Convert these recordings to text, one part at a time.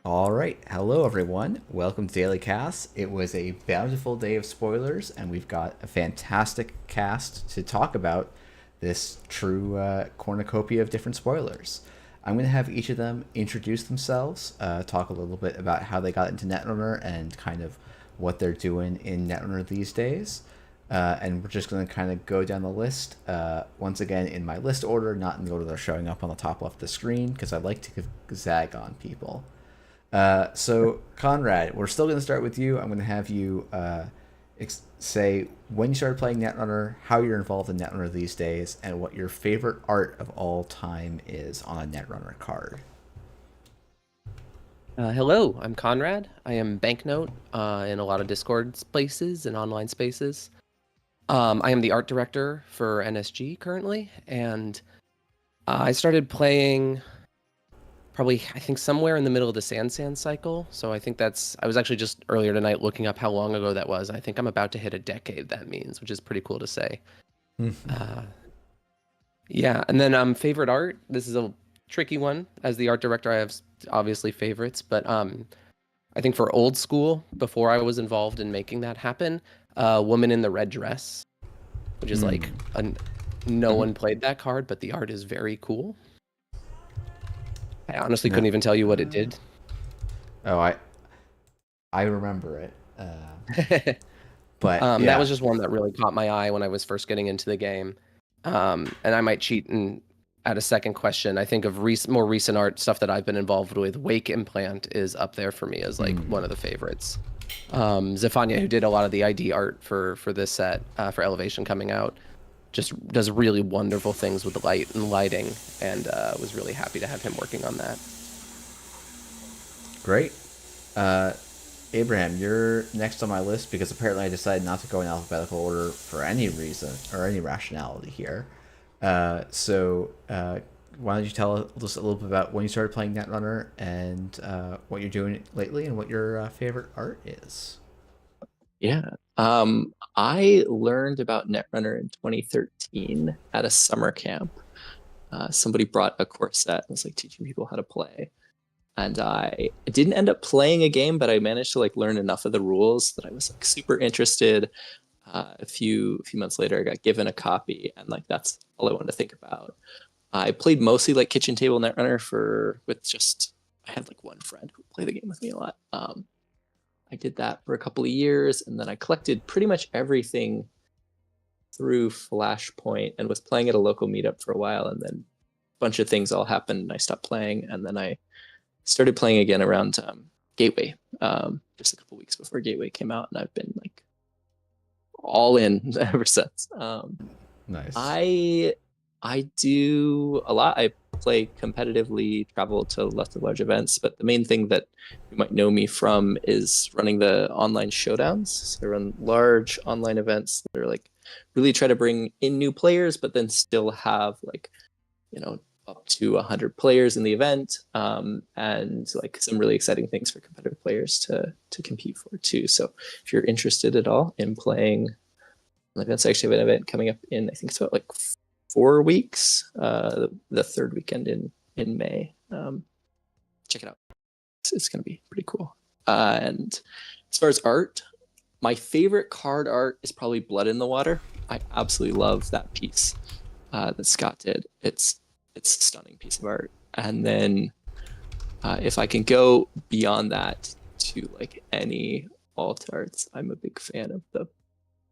All right, hello everyone. Welcome to Daily Cast. It was a bountiful day of spoilers, and we've got a fantastic cast to talk about this true cornucopia of different spoilers. I'm going to have each of them introduce themselves, talk a little bit about how they got into Netrunner and kind of what they're doing in Netrunner these days. And we're just going to kind of go down the list once again in my list order, not in the order they're showing up on the top left of the screen, because I like to zag on people. So Conrad, we're still going to start with you. I'm going to have you say when you started playing Netrunner, how you're involved in Netrunner these days, and what your favorite art of all time is on a Netrunner card. Hello, I'm Conrad. I am Banknote in a lot of Discord spaces and online spaces. I am the art director for NSG currently, and I started playing probably, I think, somewhere in the middle of the Sand cycle. So I think I was actually just earlier tonight looking up how long ago that was. I think I'm about to hit a decade, that means, which is pretty cool to say. uh, yeah, and then favorite art. This is a tricky one. As the art director, I have obviously favorites, but I think for old school, before I was involved in making that happen, Woman in the Red Dress, which is like no one played that card, but the art is very cool. I honestly couldn't even tell you what it did. Oh, I remember it. But yeah. That was just one that really caught my eye when I was first getting into the game. And I might cheat and add a second question. I think of more recent art stuff that I've been involved with. Wake Implant is up there for me as like one of the favorites. Zefania, who did a lot of the ID art for this set for Elevation coming out, just does really wonderful things with the light and lighting, and was really happy to have him working on that. Great. Abraham, you're next on my list because apparently I decided not to go in alphabetical order for any reason or any rationality here. So why don't you tell us a little bit about when you started playing Netrunner and what you're doing lately and what your favorite art is? Yeah. I learned about Netrunner in 2013 at a summer camp. Somebody brought a core set and was like teaching people how to play. And I didn't end up playing a game, but I managed to like learn enough of the rules that I was like super interested. A few months later, I got given a copy, and like that's all I wanted to think about. I played mostly like kitchen table Netrunner I had like one friend who played the game with me a lot. I did that for a couple of years, and then I collected pretty much everything through Flashpoint and was playing at a local meetup for a while, and then a bunch of things all happened and I stopped playing, and then I started playing again around Gateway, just a couple weeks before Gateway came out, and I've been like all in ever since. Nice. I do a lot. I play competitively, travel to lots of large events, but the main thing that you might know me from is running the online showdowns. So I run large online events that are like really try to bring in new players, but then still have like, up to 100 players in the event, and like some really exciting things for competitive players to compete for too. So if you're interested at all in playing events, I actually have an event coming up in, I think it's about like 4 weeks, the third weekend in May. Check it out. It's going to be pretty cool. And as far as art, my favorite card art is probably Blood in the Water. I absolutely love that piece that Scott did. It's a stunning piece of art. And then if I can go beyond that to like any alt arts, I'm a big fan of the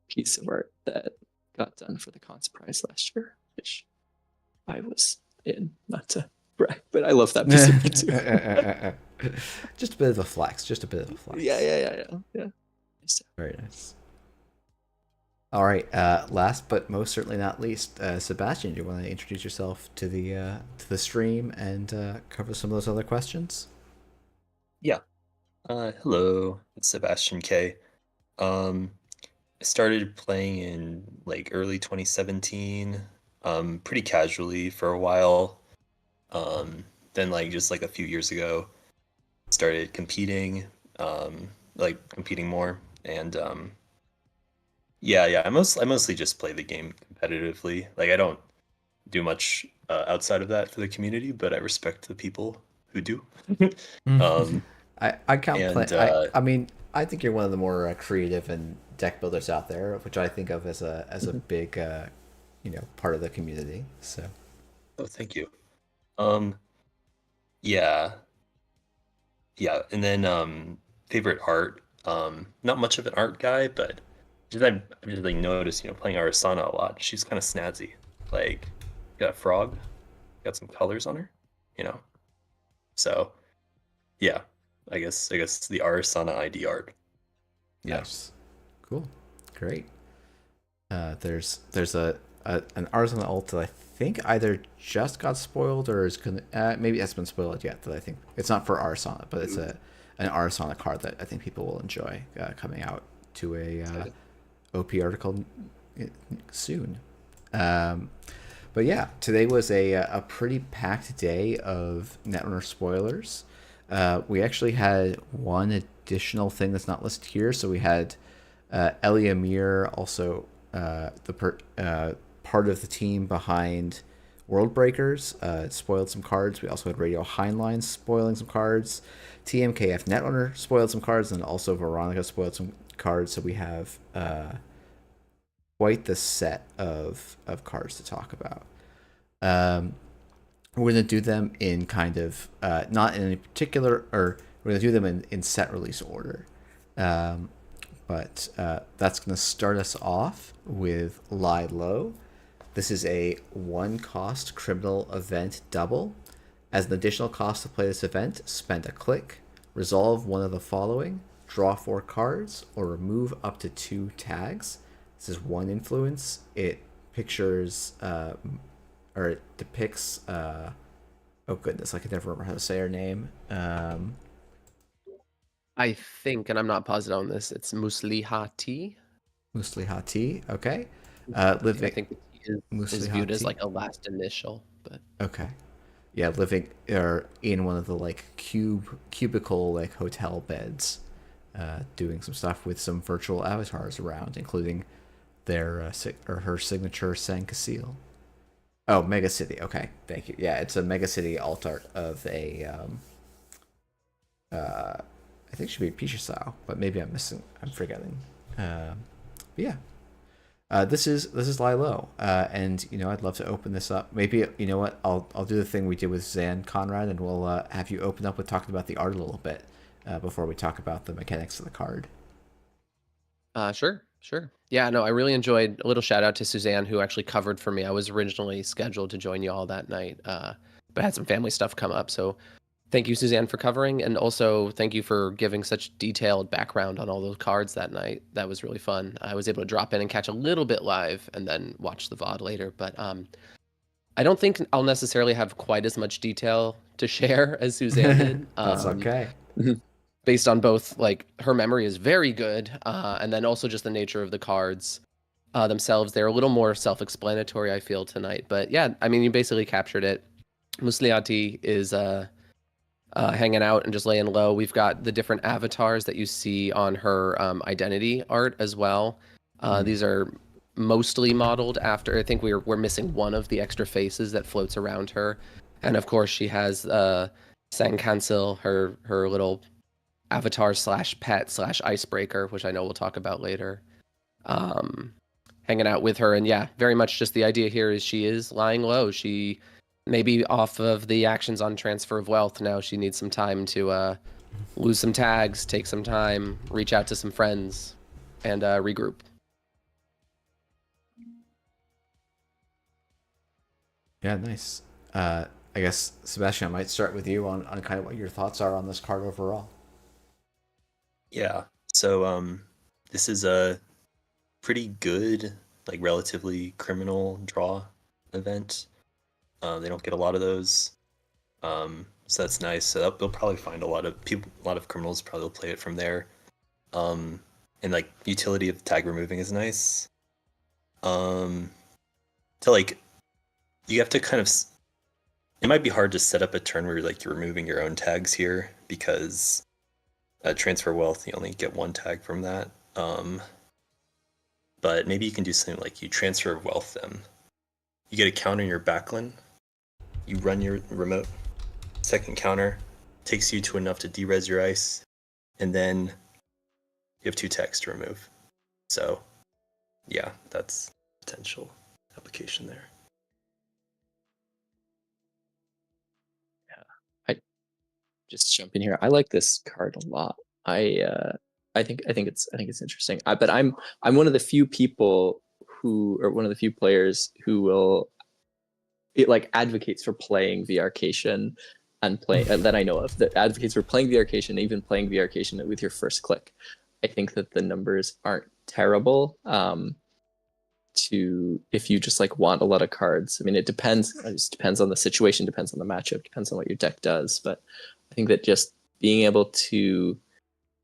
piece of art that got done for the Conce Prize last year, which I was in, not to brag, but I love that piece of art too. Just a bit of a flex. Just a bit of a flex. Yeah. Very nice. All right. Last but most certainly not least, Sebastian, do you want to introduce yourself to the stream and cover some of those other questions? Yeah. Hello, it's Sebastian K. I started playing in like early 2017, pretty casually for a while. Then like just like a few years ago, started competing, like competing more, and yeah. I mostly just play the game competitively. Like I don't do much outside of that for the community, but I respect the people who do. I can't play. And I mean, I think you're one of the more creative and deck builders out there, which I think of as a big, part of the community. So oh, thank you. Um, yeah, yeah, and then favorite art. Not much of an art guy, but I just like noticed, playing Arasana a lot. She's kind of snazzy. Like, got a frog, got some colors on her, you know. So yeah, I guess the Arasana ID art. Yeah. nice, cool, great. There's an Arsenal ult that I think either just got spoiled or is gonna maybe it hasn't been spoiled yet. That I think it's not for Arsana, but it's an Arsana card that I think people will enjoy coming out to a OP article soon. But yeah, today was a pretty packed day of Netrunner spoilers. We actually had one additional thing that's not listed here. So we had Ellie Amir, also part of the team behind World Breakers, spoiled some cards. We also had Radio Heinlein spoiling some cards. TMKF Netrunner spoiled some cards, and also Veronica spoiled some cards. So we have quite the set of cards to talk about. We're going to do them in kind of, not in any particular, or we're going to do them in set release order. But that's going to start us off with Lie Low. This is a 1-cost criminal event double. As an additional cost to play this event, spend a click, resolve one of the following, draw 4 cards, or remove up to 2 tags. This is 1 influence. It pictures, or it depicts, oh goodness, I can never remember how to say her name. I think, and I'm not positive on this, it's Muslihati. Muslihati, okay. Living, I think is viewed as Muslihati. like a last initial, but Okay. Yeah, living or in one of the like cubicle like hotel beds, doing some stuff with some virtual avatars around, including their or her signature Kancil. Oh, Mega City. Okay, thank you. Yeah, it's a Mega City alt art of a I think it should be Pisha style, but maybe I'm forgetting. Yeah. This is Lie Low, and I'd love to open this up. Maybe what I'll do the thing we did with Zan Conrad, and we'll have you open up with talking about the art a little bit before we talk about the mechanics of the card. Sure. Yeah, no, I really enjoyed. A little shout out to Suzanne, who actually covered for me. I was originally scheduled to join you all that night, but had some family stuff come up. So thank you, Suzanne, for covering, and also thank you for giving such detailed background on all those cards that night. That was really fun. I was able to drop in and catch a little bit live, and then watch the VOD later. But I don't think I'll necessarily have quite as much detail to share as Suzanne did. That's okay. Based on both, like, her memory is very good, and then also just the nature of the cards themselves. They're a little more self-explanatory, I feel, tonight. But yeah, I mean, you basically captured it. Musliati is hanging out and just laying low. We've got the different avatars that you see on her identity art as well. These are mostly modeled after. I think we're missing one of the extra faces that floats around her, and of course she has Kancil, her little avatar / pet / icebreaker, which I know we'll talk about later. Hanging out with her, and yeah, very much just the idea here is she is lying low. She maybe off of the actions on transfer of wealth. Now she needs some time to lose some tags, take some time, reach out to some friends, and regroup. Yeah, nice. I guess Sebastian, I might start with you on kind of what your thoughts are on this card overall. Yeah. So this is a pretty good, like relatively criminal draw event. They don't get a lot of those. So that's nice. So they'll probably find a lot of people, a lot of criminals probably will play it from there. And like utility of tag removing is nice. To like, you have to kind of, it might be hard to set up a turn where you're removing your own tags here, because transfer wealth, you only get 1 tag from that. But maybe you can do something like you transfer wealth them. You get a counter in your backline. You run your remote second counter, takes you to enough to derez your ice, and then you have 2 tags to remove. So, yeah, that's potential application there. I just jump in here. I like this card a lot. I think it's interesting. But I'm one of the few people or one of the few players who will like advocates for playing Arcation and play that I know of, that advocates for playing Arcation, even playing Arcation with your first click. I think that the numbers aren't terrible. If you just like want a lot of cards. I mean, it depends. It just depends on the situation, depends on the matchup, depends on what your deck does. But I think that just being able to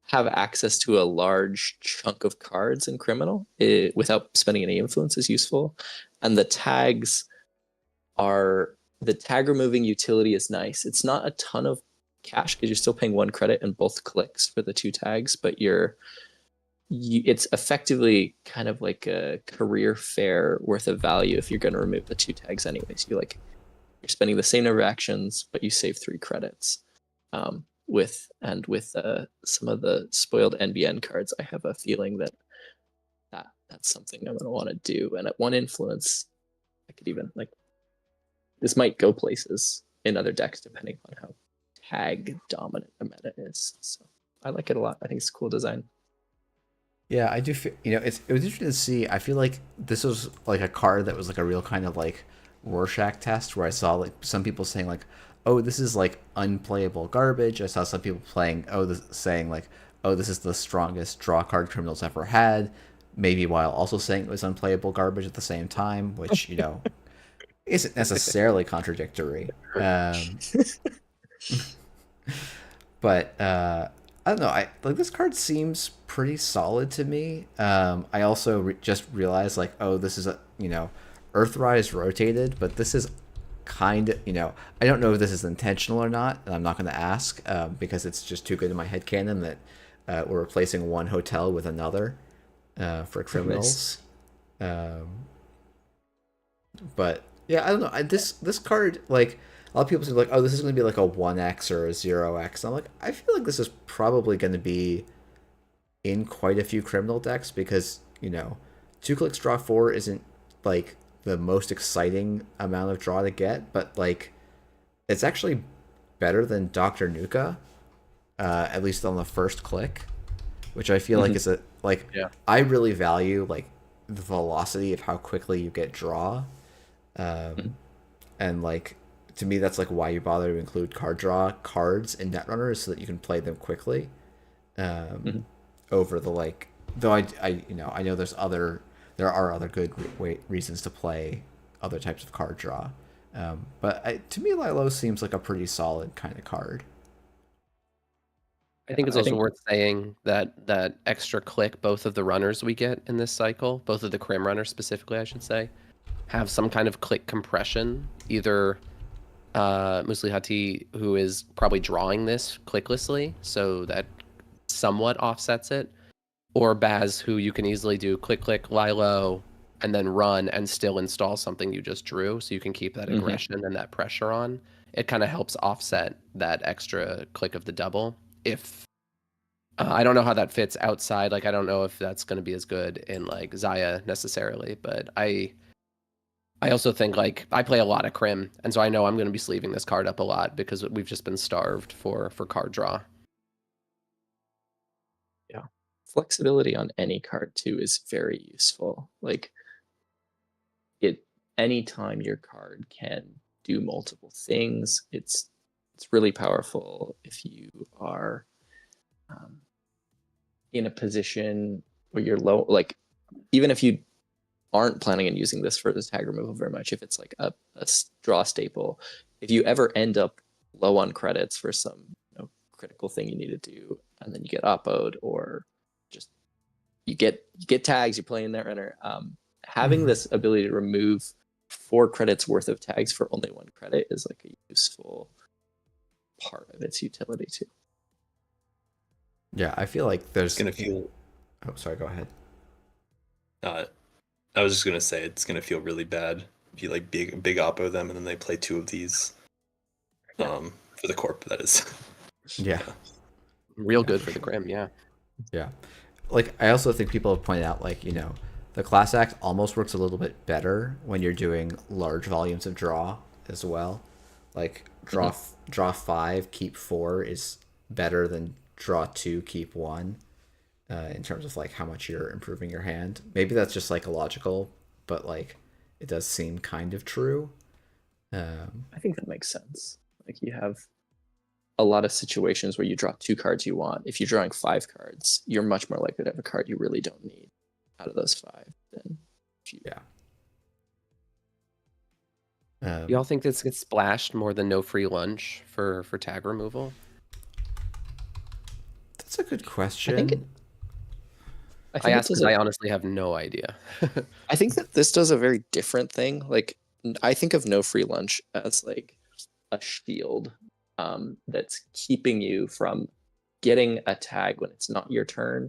have access to a large chunk of cards in Criminal without spending any influence is useful. And the tag removing utility is nice. It's not a ton of cash because you're still paying 1 credit and both clicks for the 2 tags, but it's effectively kind of like a career fair worth of value if you're going to remove the 2 tags anyways. You're spending the same number of actions, but you save 3 credits. With some of the spoiled NBN cards, I have a feeling that's something I'm going to want to do. And at 1 influence, I could even this might go places in other decks depending on how tag dominant the meta is. So I like it a lot. I think it's a cool design. Yeah, I do feel, it was interesting to see. I feel like this was like a card that was like a real kind of like Rorschach test, where I saw like some people saying like, oh, this is like unplayable garbage. I saw some people saying like, oh, this is the strongest draw card Criminal's ever had, maybe while also saying it was unplayable garbage at the same time, which, isn't necessarily contradictory. But I don't know. I like this card seems pretty solid to me. I also just realized like, oh, this is Earthrise rotated, but this is kind of, I don't know if this is intentional or not, and I'm not going to ask because it's just too good in my headcanon that we're replacing one hotel with another for criminals. But yeah, I don't know. This card, like, a lot of people say like, oh, this is going to be like a 1x or a 0x. I'm like, I feel like this is probably going to be in quite a few criminal decks because 2 clicks draw 4 isn't like the most exciting amount of draw to get, but like it's actually better than Dr. Nuka, at least on the first click, which I feel like is I really value like the velocity of how quickly you get draw, and like to me that's like why you bother to include card draw cards in Netrunners so that you can play them quickly, over the like. Though I know there are other good reasons to play other types of card draw. But to me, Lilo seems like a pretty solid kind of card. I think it's also worth saying that extra click, both of the runners we get in this cycle, both of the Crim runners specifically, I should say, have some kind of click compression. Either Muslihati, who is probably drawing this clicklessly, so that somewhat offsets it, or Baz, who you can easily do click, lie low, and then run and still install something you just drew, so you can keep that aggression and that pressure on. It kind of helps offset that extra click of the double. If I don't know how that fits outside, like I don't know if that's going to be as good in like Zaya necessarily, but I also think like I play a lot of Crim, and so I know I'm going to be sleeving this card up a lot because we've just been starved for card draw. Yeah. Flexibility on any card too is very useful. Like anytime your card can do multiple things, it's really powerful if you are in a position where you're low, like even if you aren't planning on using this for the tag removal very much, if it's like a draw staple, if you ever end up low on credits for some critical thing you need to do, and then you get oppoed or just you get tags, you're playing that runner, having this ability to remove 4 credits worth of tags for only 1 credit is like a useful part of its utility too. Yeah, I feel like there's gonna feel. Oh, sorry. Go ahead. I was just gonna say it's gonna feel really bad if you like big oppo them and then they play 2 of these, for the corp, that is. Yeah. Real good for the Grim, yeah. Yeah. Like, I also think people have pointed out, like, the class act almost works a little bit better when you're doing large volumes of draw as well. Like, draw 5, keep 4 is better than draw 2, keep 1, in terms of, like, how much you're improving your hand. Maybe that's just psychological, but, like, it does seem kind of true. I think that makes sense. Like, you have a lot of situations where you draw 2 cards you want. If you're drawing 5 cards, you're much more likely to have a card you really don't need out of those 5 than if you. Yeah. Y'all think this gets splashed more than no free lunch for tag removal? That's a good question. I ask because I honestly have no idea. I think that this does a very different thing. Like, I think of no free lunch as like a shield that's keeping you from getting a tag when it's not your turn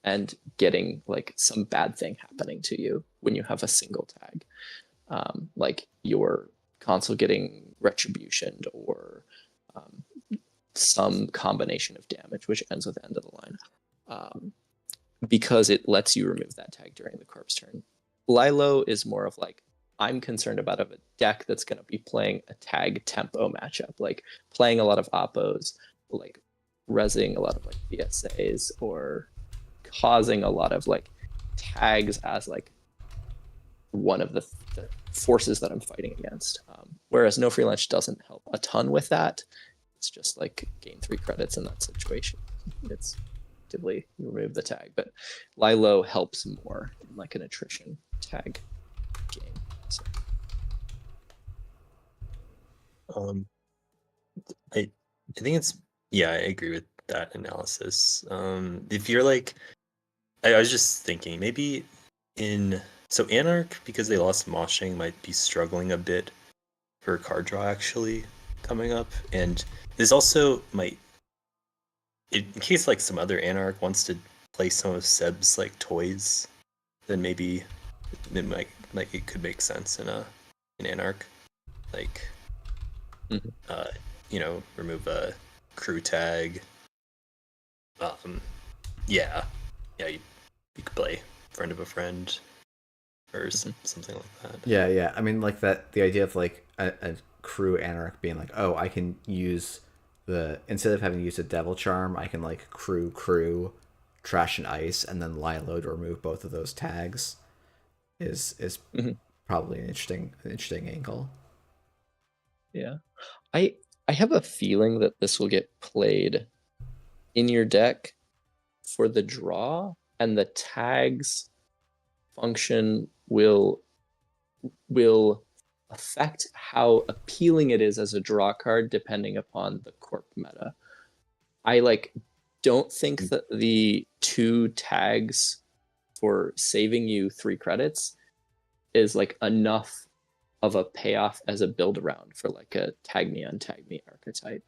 and getting like some bad thing happening to you when you have a single tag. Like your Kancil getting retributioned or some combination of damage, which ends with end of the line. Because it lets you remove that tag during the corpse turn. Lilo is more of like, I'm concerned about a deck that's going to be playing a tag tempo matchup, like playing a lot of oppos, like rezzing a lot of like VSAs, or causing a lot of like tags as like one of the forces that I'm fighting against. Whereas no free lunch doesn't help a ton with that. It's just like gain 3 credits in that situation. It's remove the tag, but Lilo helps more in like an attrition tag game. So. I think I agree with that analysis. If you're like, I was just thinking maybe so Anarch, because they lost moshing, might be struggling a bit for card draw actually coming up, and this also might, in case like some other Anarch wants to play some of Seb's like toys, then maybe it could make sense in an Anarch, like remove a crew tag. You could play friend of a friend or something like that. Yeah. I mean, like the idea of like a crew Anarch being like, oh, I can use instead of having to use a devil charm, I can like crew trash and ice, and then Lilo to remove both of those tags is probably an interesting angle. Yeah, I have a feeling that this will get played in your deck for the draw, and the tags function will affect how appealing it is as a draw card depending upon the corp meta. I don't think that the 2 tags for saving you 3 credits is like enough of a payoff as a build around for like a tag me untag me archetype.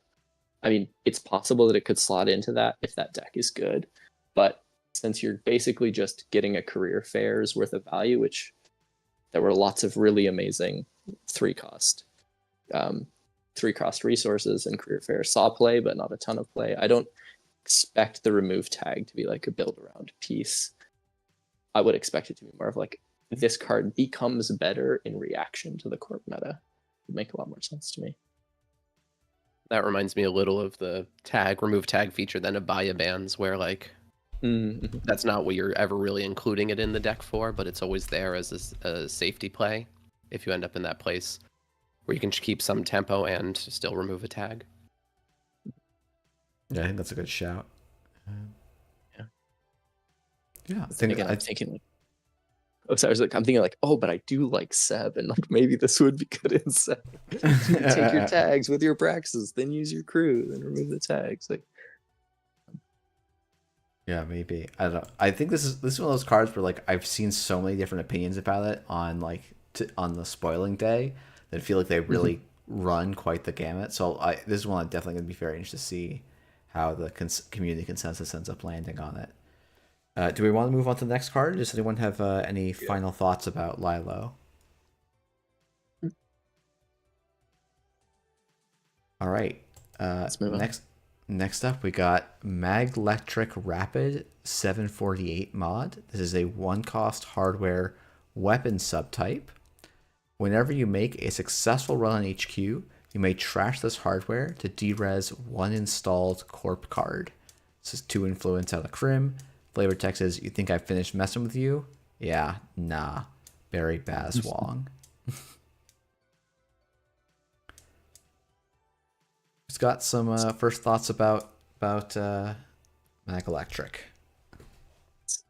I mean, it's possible that it could slot into that if that deck is good, but since you're basically just getting a career fair's worth of value, which there were lots of really amazing 3-cost resources and career fair saw play, but not a ton of play. I don't expect the remove tag to be like a build around piece. I would expect it to be more of like, this card becomes better in reaction to the corp meta. It would make a lot more sense to me. That reminds me a little of the remove tag feature then of Abaya bans, where like that's not what you're ever really including it in the deck for, but it's always there as a safety play if you end up in that place where you can keep some tempo and still remove a tag. Yeah, I think that's a good shout. Yeah. I'm thinking I'm thinking like, oh, but I do like Seb, and like maybe this would be good in Seb. You can take your tags with your Praxis, then use your crew, then remove the tags. Like, yeah, maybe. I don't know. I think this is one of those cards where like I've seen so many different opinions about it on on the spoiling day that I feel like they really run quite the gamut. So this is one I'm definitely going to be very interested to see how the community consensus ends up landing on it. Do we want to move on to the next card? Does anyone have any final thoughts about Lilo? All right. Let's move on. Next up, we got Maglectric Rapid 748 mod. This is a one-cost hardware weapon subtype. Whenever you make a successful run on HQ, you may trash this hardware to derez one installed corp card. This is 2 influence out of Crim. Flavor text is, you think I finished messing with you? Yeah, nah. Barry Baz Wong. Who's got some first thoughts about Maglectric?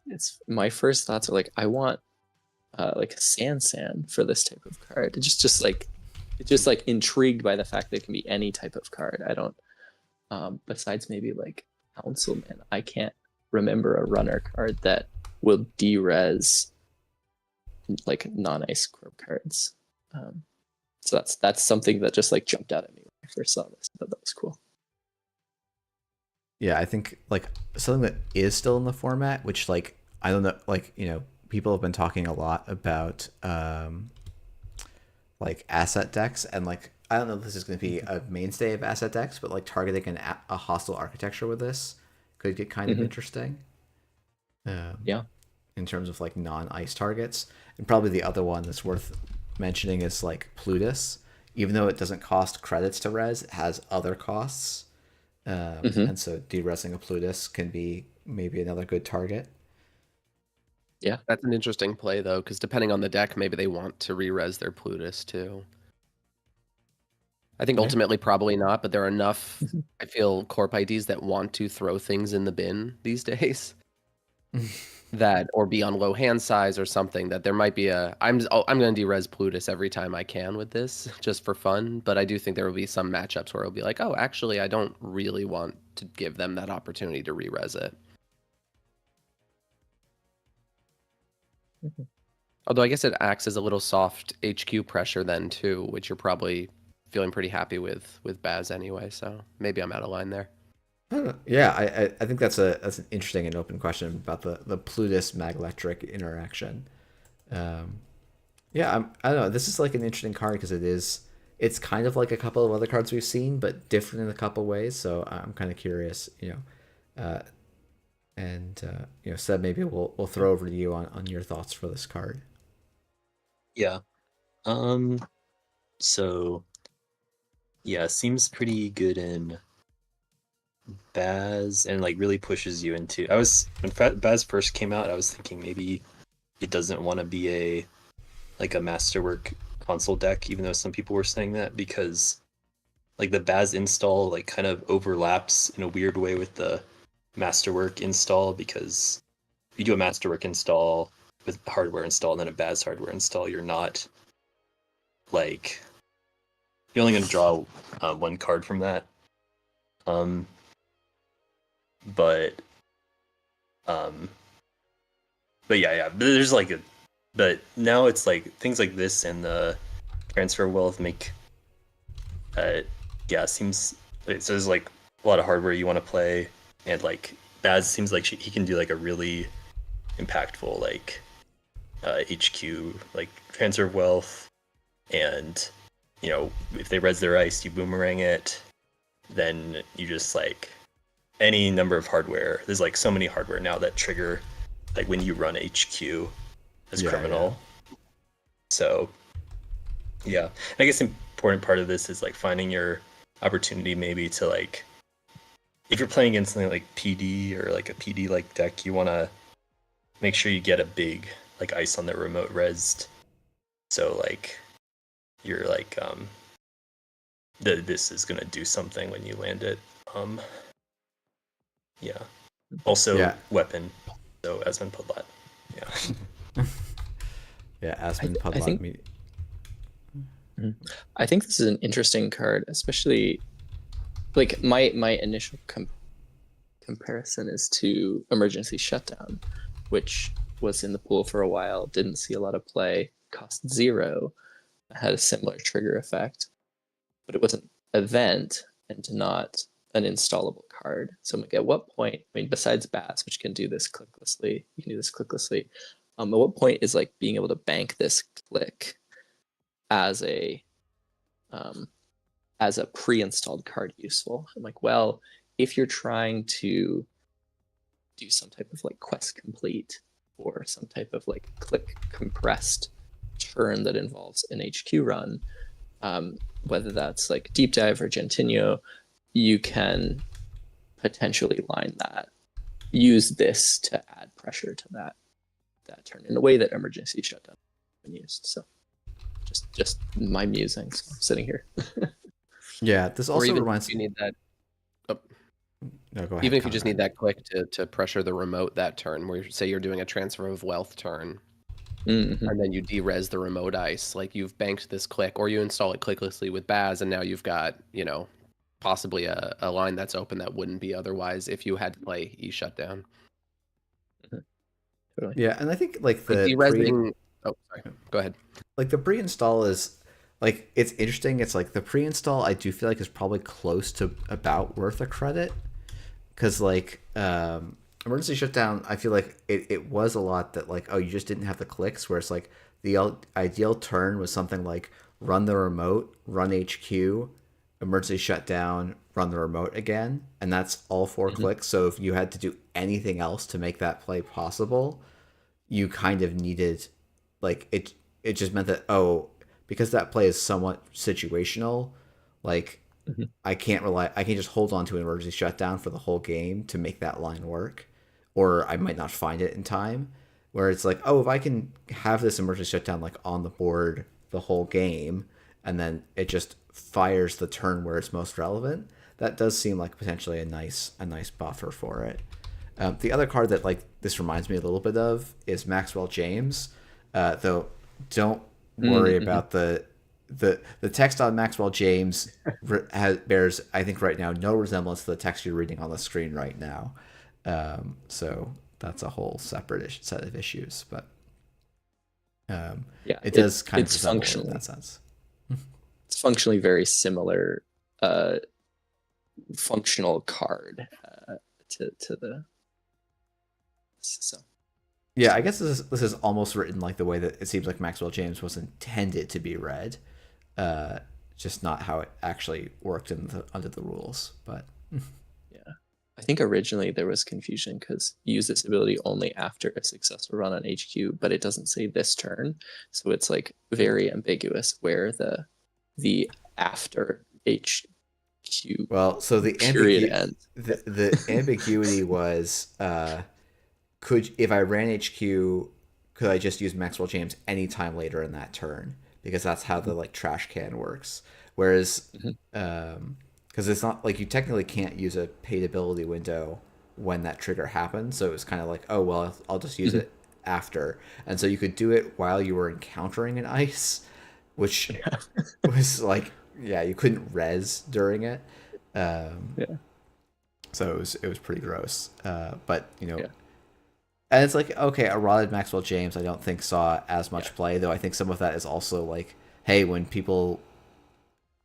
It's my first thoughts are like, I want like a San for this type of card. It's just like intrigued by the fact that it can be any type of card. I don't besides maybe like Kancil, man, I can't remember a runner card that will derez like non-ice corp cards. So that's something that just like jumped out at me when I first saw this. I thought that was cool. Yeah, I think like something that is still in the format, which like I don't know, like people have been talking a lot about like asset decks, and like I don't know if this is going to be a mainstay of asset decks, but like targeting a hostile architecture with this could get kind of interesting. Yeah. In terms of like non-ice targets, and probably the other one that's worth mentioning is like Plutus. Even though it doesn't cost credits to res, it has other costs, and so deresing a Plutus can be maybe another good target. Yeah, That's an interesting play though, because depending on the deck, maybe they want to re-res their Plutus too. I think ultimately probably not, but there are enough, I feel, corp IDs that want to throw things in the bin these days. That or be on low hand size or something, that there might be I'm going to derez Plutus every time I can with this just for fun, but I do think there will be some matchups where it'll be like, oh, actually I don't really want to give them that opportunity to re-res it. Although I guess it acts as a little soft HQ pressure then too, which you're probably feeling pretty happy with Baz anyway, so maybe I'm out of line there. Yeah, I think that's an interesting and open question about the Plutus Maglectric interaction. Yeah, I don't know. This is like an interesting card because it's kind of like a couple of other cards we've seen, but different in a couple ways. So I'm kind of curious, Seb, maybe we'll throw over to you on your thoughts for this card. Yeah. So yeah, seems pretty good in Baz, and like really pushes you into. When Baz first came out, I was thinking maybe it doesn't want to be a masterwork console deck, even though some people were saying that, because like the Baz install like kind of overlaps in a weird way with the masterwork install, because if you do a masterwork install with hardware install and then a Baz hardware install, you're not like you're only going to draw one card from that. But yeah, there's like but now it's like things like this and the transfer wealth make seems so there's like a lot of hardware you want to play, and like Baz seems like he can do like a really impactful like HQ like transfer of wealth, and if they res their ice, you boomerang it, then you just like any number of hardware. There's like so many hardware now that trigger like when you run HQ as criminal. Yeah. So yeah, and I guess the important part of this is like finding your opportunity maybe to like, if you're playing against something like PD or like a PD like deck, you want to make sure you get a big like ice on the remote resed, so like you're like this is gonna do something when you land it. Yeah. Also weapon. So Asmund Pudlat. Yeah. Yeah, Asmund Pudlat. I think this is an interesting card, especially like my initial comparison is to Emergency Shutdown, which was in the pool for a while, didn't see a lot of play, cost 0, had a similar trigger effect, but it was an event and not an installable card. So like, at what point, I mean, besides Bats, which can do this clicklessly, you can do this clicklessly. At what point is like being able to bank this click as a pre-installed card useful? I'm like, well, if you're trying to do some type of like quest complete or some type of like click compressed turn that involves an HQ run, whether that's like deep dive or Gentinio, you can potentially use this to add pressure to that turn in a way that emergency shutdown has been used. So just my musings. I'm sitting here. Yeah, this Or also even reminds if you need that. Oh, No, go ahead. even if you just Conrad. need that click to pressure the remote that turn, where say you're doing a transfer of wealth turn, Mhm. and then you derez the remote ice, like you've banked this click, or you install it clicklessly with Baz, and now you've got, possibly a line that's open that wouldn't be otherwise if you had to play E shutdown. Totally. Yeah, and I think like Like derezing. Oh, sorry. Go ahead. like the pre-install is like it's interesting. It's like the pre-install I do feel like is probably close to about worth a credit because like emergency shutdown I feel like it was a lot that like you just didn't have the clicks where it's like the ideal turn was something like run the remote, run HQ, emergency shutdown, run the remote again, and that's all 4 clicks. So if you had to do anything else to make that play possible, you kind of needed like it just meant that because that play is somewhat situational, like I can't just hold on to an emergency shutdown for the whole game to make that line work, or I might not find it in time. Where it's like, if I can have this emergency shutdown like on the board the whole game, and then it just fires the turn where it's most relevant, that does seem like potentially a nice buffer for it. The other card that like this reminds me a little bit of is Maxwell James, though. Don't worry about the text on Maxwell James bears, I think, right now no resemblance to the text you're reading on the screen right now. So that's a whole separate set of issues, but it does kind of resemble it in that sense. It's functionally very similar functional card to the so. Yeah, I guess this is almost written like the way that it seems like Maxwell James was intended to be read, just not how it actually worked under the rules. But yeah, I think originally there was confusion because you use this ability only after a successful run on HQ, but it doesn't say this turn, so it's like very ambiguous where the after HQ. Well, so the period ends. The ambiguity was. If I ran HQ, could I just use Maxwell James anytime later in that turn? Because that's how the like trash can works. Whereas, because it's not like you technically can't use a paid ability window when that trigger happens. So it was kind of like, I'll just use it after. And so you could do it while you were encountering an ice, which was like, you couldn't res during it. So it was pretty gross. But and it's like, okay, a rotted Maxwell James I don't think saw as much play, though I think some of that is also like, hey, when people,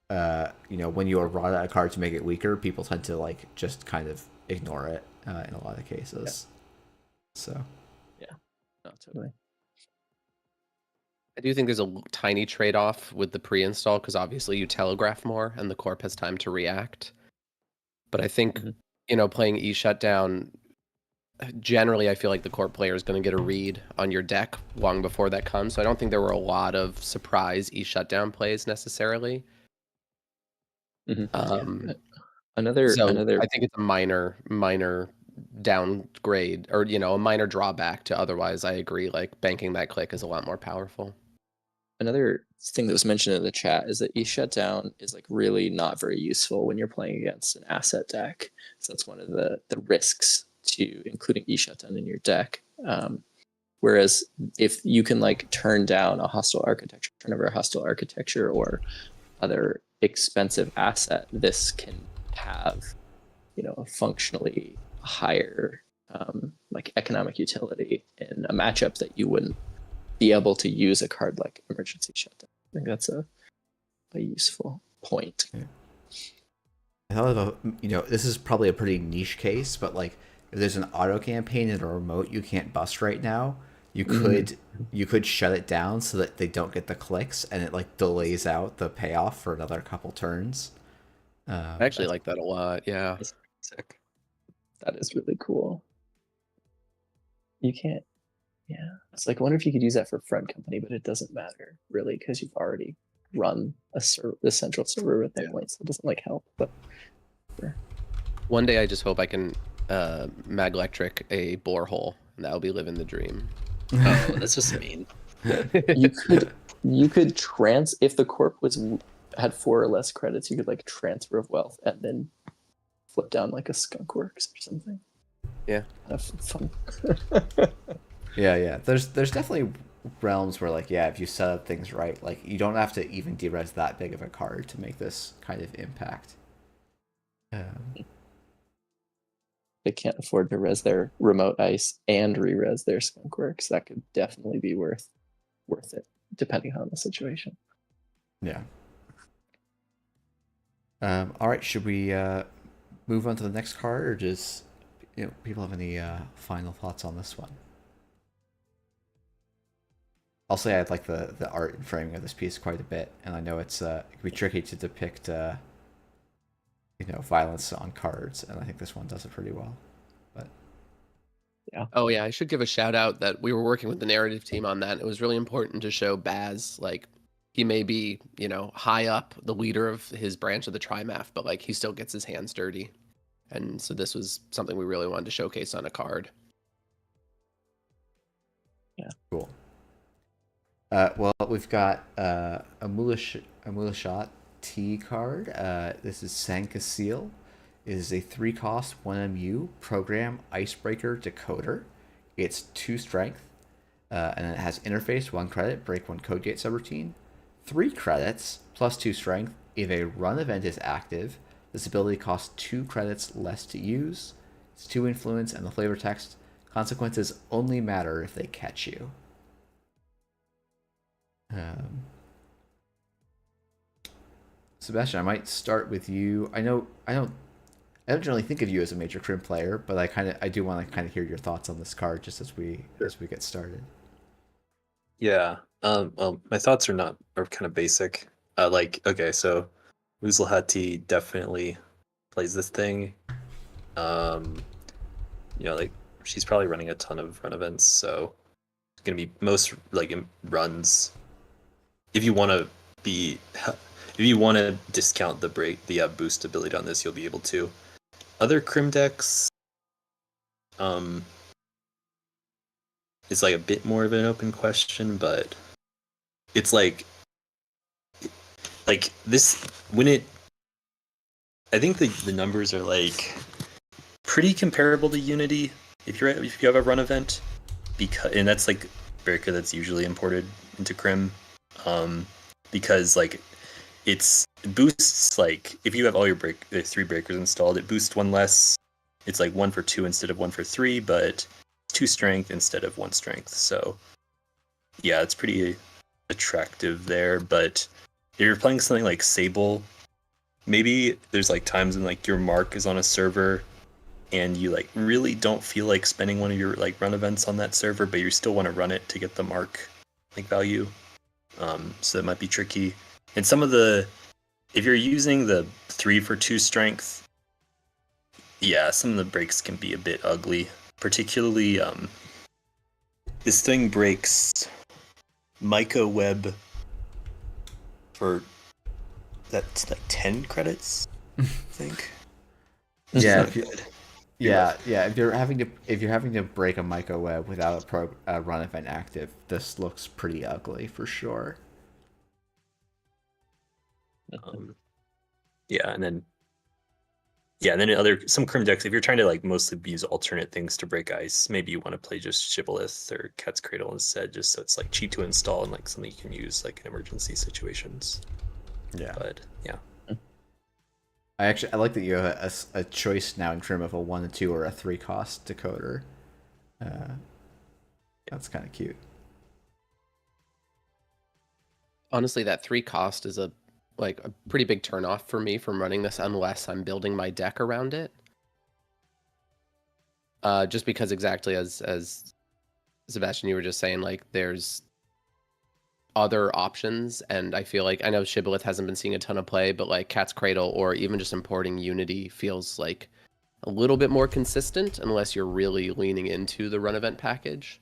when you rot a card to make it weaker, people tend to like just kind of ignore it in a lot of cases. So. Yeah, no, totally. I do think there's a tiny trade-off with the pre-install because obviously you telegraph more and the corp has time to react. But I think, playing E shutdown, generally I feel like the corp player is going to get a read on your deck long before that comes. So I don't think there were a lot of surprise E shutdown plays necessarily. Another I think it's a minor downgrade or a minor drawback to otherwise I agree like banking that click is a lot more powerful. Another thing that was mentioned in the chat is that E shutdown is like really not very useful when you're playing against an asset deck. So that's one of the risks to including E shutdown in your deck. Whereas if you can like turn down a hostile architecture, turn over a hostile architecture or other expensive asset, this can have a functionally higher like economic utility in a matchup that you wouldn't be able to use a card like emergency shutdown. I think that's a useful point. I thought of this is probably a pretty niche case, but like if there's an auto campaign in a remote you can't bust right now, you could shut it down so that they don't get the clicks and it like delays out the payoff for another couple turns. I actually like that a lot. Yeah. Sick. That is really cool. You can't. Yeah, it's like I wonder if you could use that for friend company, but it doesn't matter really because you've already run the central server with that point, so it doesn't like help. But One day I just hope I can Maglectric a borehole, and that will be living the dream. Oh, that's just mean. you could if the corp had 4 or less credits, you could like transfer of wealth and then flip down like a skunk works or something. Yeah, have fun. Yeah. There's definitely realms where, like, yeah, if you set up things right, like, you don't have to even derez that big of a card to make this kind of impact. They can't afford to res their remote ice and re-res their skunk works. That could definitely be worth it, depending on the situation. Yeah. All right, should we move on to the next card, or just, people have any final thoughts on this one? I'll say I like the art and framing of this piece quite a bit, and I know it can be tricky to depict violence on cards, and I think this one does it pretty well. But yeah. Oh yeah, I should give a shout out that we were working with the narrative team on that. It was really important to show Baz, like, he may be, high up, the leader of his branch of the Trimaf, but like he still gets his hands dirty. And so this was something we really wanted to showcase on a card. Yeah. Cool. Well, we've got a Mulashot T card. This is Kancil. It is a 3-cost 1 MU program icebreaker decoder. It's 2 strength, and it has interface 1 credit, break 1 code gate subroutine, 3 credits plus 2 strength. If a run event is active, this ability costs 2 credits less to use. It's 2 influence, and the flavor text: consequences only matter if they catch you. Sebastian, I might start with you. I don't generally think of you as a major crim player, but I do want to kind of hear your thoughts on this card just as we get started. Yeah. Well, my thoughts are kind of basic. Okay, so Muzlahati definitely plays this thing. She's probably running a ton of run events, so it's gonna be most runs. If you want to discount the boost ability on this, you'll be able to. Other crim decks, it's like a bit more of an open question, but it's like this when it. I think the numbers are like pretty comparable to Unity if you have a run event, and that's like breaker that's usually imported into crim, because like it boosts, like if you have all your 3 breakers installed, it boosts 1 less. It's like 1 for 2 instead of 1 for 3, but 2 strength instead of 1 strength. So yeah, it's pretty attractive there. But if you're playing something like Sable, maybe there's like times when like your mark is on a server and you like really don't feel like spending one of your like run events on that server, but you still want to run it to get the mark like value. So that might be tricky. And if you're using the 3 for 2 strength, yeah, some of the breaks can be a bit ugly. Particularly, this thing breaks Myco Web for that's like 10 credits, I think. Yeah, if you're having to break a Myco Web without a run event active, this looks pretty ugly for sure. And then some crim decks, if you're trying to like mostly use alternate things to break ice, maybe you want to play just Shibboleth or Cat's Cradle instead, just so it's like cheap to install and like something you can use like in emergency situations. Yeah. But yeah. I like that you have a choice now in crim of a 1, a 2, or a 3-cost decoder. That's kind of cute. Honestly, that 3-cost is a pretty big turnoff for me from running this unless I'm building my deck around it. Just because exactly as Sebastian, you were just saying, like there's other options, and I feel like I know Shibboleth hasn't been seeing a ton of play, but like Cat's Cradle or even just importing Unity feels like a little bit more consistent unless you're really leaning into the run event package.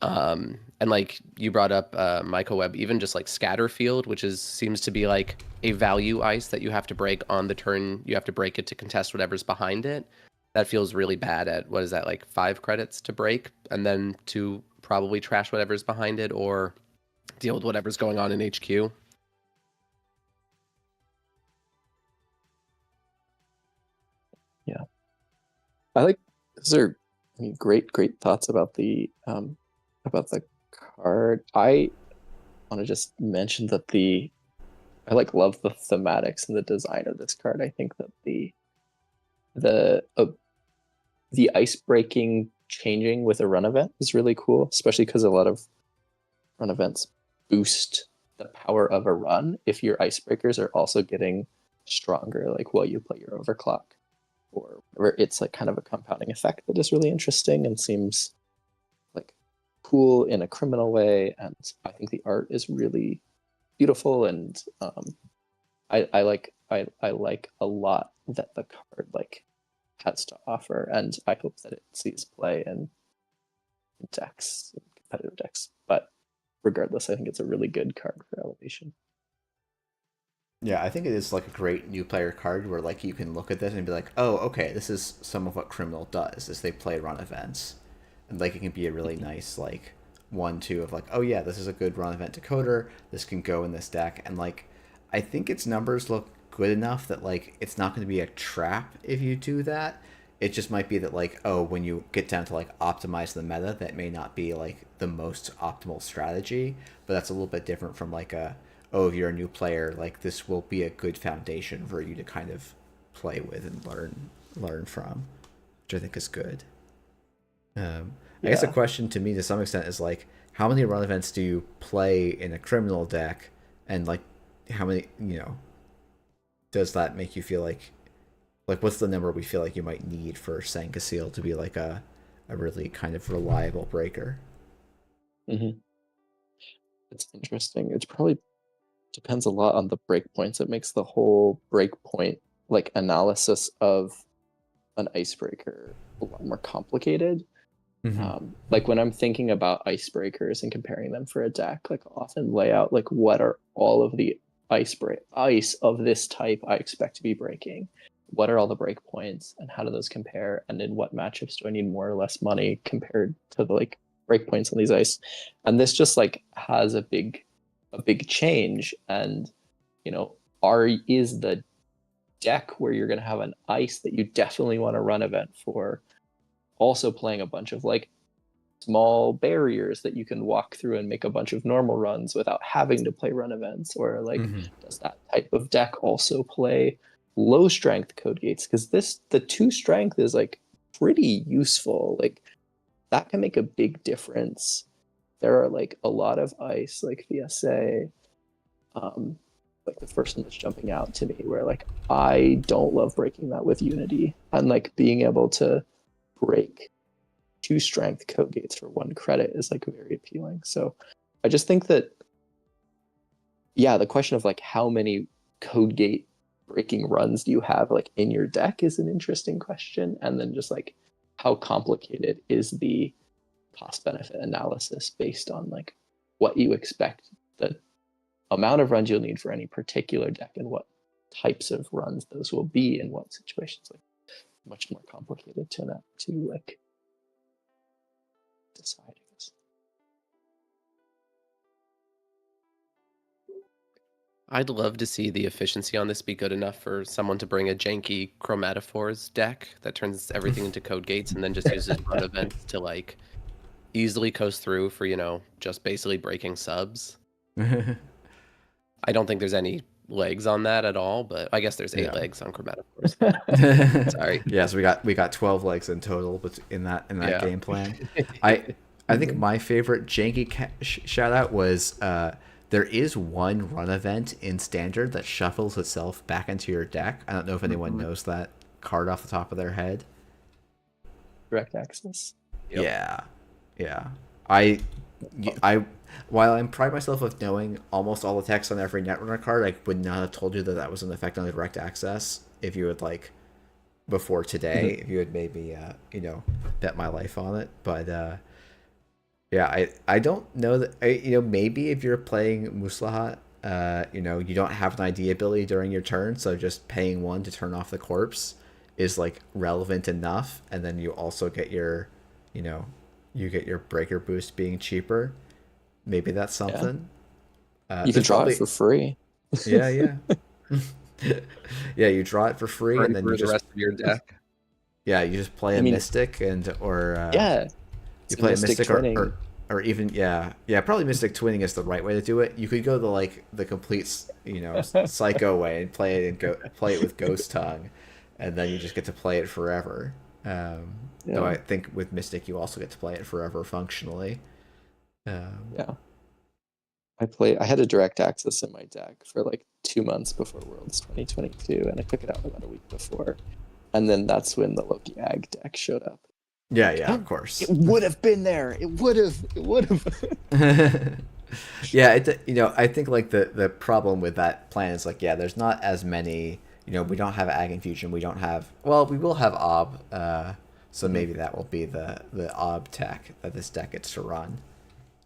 And like you brought up Microweb, even just like Scatterfield, which seems to be like a value ice that you have to break on the turn. You have to break it to contest whatever's behind it. That feels really bad at, what is that, like 5 credits to break and then to probably trash whatever's behind it or deal with whatever's going on in HQ. Yeah, I like. Those are great thoughts about the card. I want to just mention that I like love the thematics and the design of this card. I think that the ice breaking changing with a run event is really cool, especially because a lot of run events boost the power of a run if your icebreakers are also getting stronger, like while you play your overclock or whatever. It's like kind of a compounding effect that is really interesting and seems like cool in a criminal way. And I think the art is really beautiful, and I like a lot that the card like has to offer, and I hope that it sees play in decks, in competitive decks. But regardless, I think it's a really good card for Elevation. Yeah, I think it is like a great new player card where like you can look at this and be like, oh, okay, this is some of what Criminal does is they play run events, and like it can be a really nice like 1-2 of like, oh yeah, this is a good run event decoder. This can go in this deck, and like I think its numbers look good enough that like it's not going to be a trap if you do that. It just might be that like, oh, when you get down to like optimize the meta, that may not be like the most optimal strategy, but that's a little bit different from like a, oh, if you're a new player, like this will be a good foundation for you to kind of play with and learn from, which I think is good. I guess a question to me to some extent is like, how many run events do you play in a criminal deck, and like how many, does that make you feel like what's the number we feel like you might need for Kancil to be like a really kind of reliable breaker? Mm-hmm. It's interesting. It's probably depends a lot on the breakpoints. It makes the whole breakpoint like analysis of an icebreaker a lot more complicated. Mm-hmm. Like when I'm thinking about icebreakers and comparing them for a deck, like I'll often lay out like what are all of the ice of this type I expect to be breaking. What are all the breakpoints and how do those compare? And in what matchups do I need more or less money compared to the like breakpoints on these ice? And this just like has a big change. And is the deck where you're going to have an ice that you definitely want to run event for also playing a bunch of like small barriers that you can walk through and make a bunch of normal runs without having to play run events? Or like, does that type of deck also play low strength code gates? Because the 2 strength is like pretty useful. Like that can make a big difference. There are like a lot of ice like VSA, like the first one that's jumping out to me where like I don't love breaking that with Unity, and like being able to break 2 strength code gates for 1 credit is like very appealing. So I just think that the question of like how many code gate breaking runs do you have like in your deck is an interesting question, and then just like how complicated is the cost benefit analysis based on like what you expect the amount of runs you'll need for any particular deck and what types of runs those will be in what situations. Like much more complicated to like decide, I guess. I'd love to see the efficiency on this be good enough for someone to bring a janky chromatophores deck that turns everything into code gates and then just uses run events to like easily coast through for, just basically breaking subs. I don't think there's any legs on that at all, but I guess there's 8 legs on chromatophores. Sorry. Yes, we got 12 legs in total, but in that game plan. I think my favorite janky shout out was there is one run event in Standard that shuffles itself back into your deck. I don't know if anyone knows that card off the top of their head. Direct access. Yep. Yeah. While I pride myself with knowing almost all the text on every Netrunner card, I would not have told you that was an effect on the direct access if you had like before today if you had made me, bet my life on it. But yeah, I don't know that, maybe if you're playing Muslahat, you don't have an ID ability during your turn, so just paying 1 to turn off the corpse is like relevant enough, and then you also get your, you get your breaker boost being cheaper. Maybe that's something. You can draw it for free. Yeah. Yeah, you draw it for free, and then you the just rest of your deck. Yeah, you just play a Mystic you play a Mystic or even probably Mystic Twinning is the right way to do it. You could go the complete psycho way and play it with Ghost Tongue, and then you just get to play it forever. Though I think with Mystic you also get to play it forever functionally. I had a direct access in my deck for like 2 months before Worlds 2022, and I took it out about a week before, and then that's when the Loki Ag deck showed up. Yeah, of course. It would have been there. It would have. Yeah, I think like the problem with that plan is like, there's not as many. We don't have Ag Infusion. We don't have. Well, we will have Ob. So maybe that will be the Ob tech that this deck gets to run.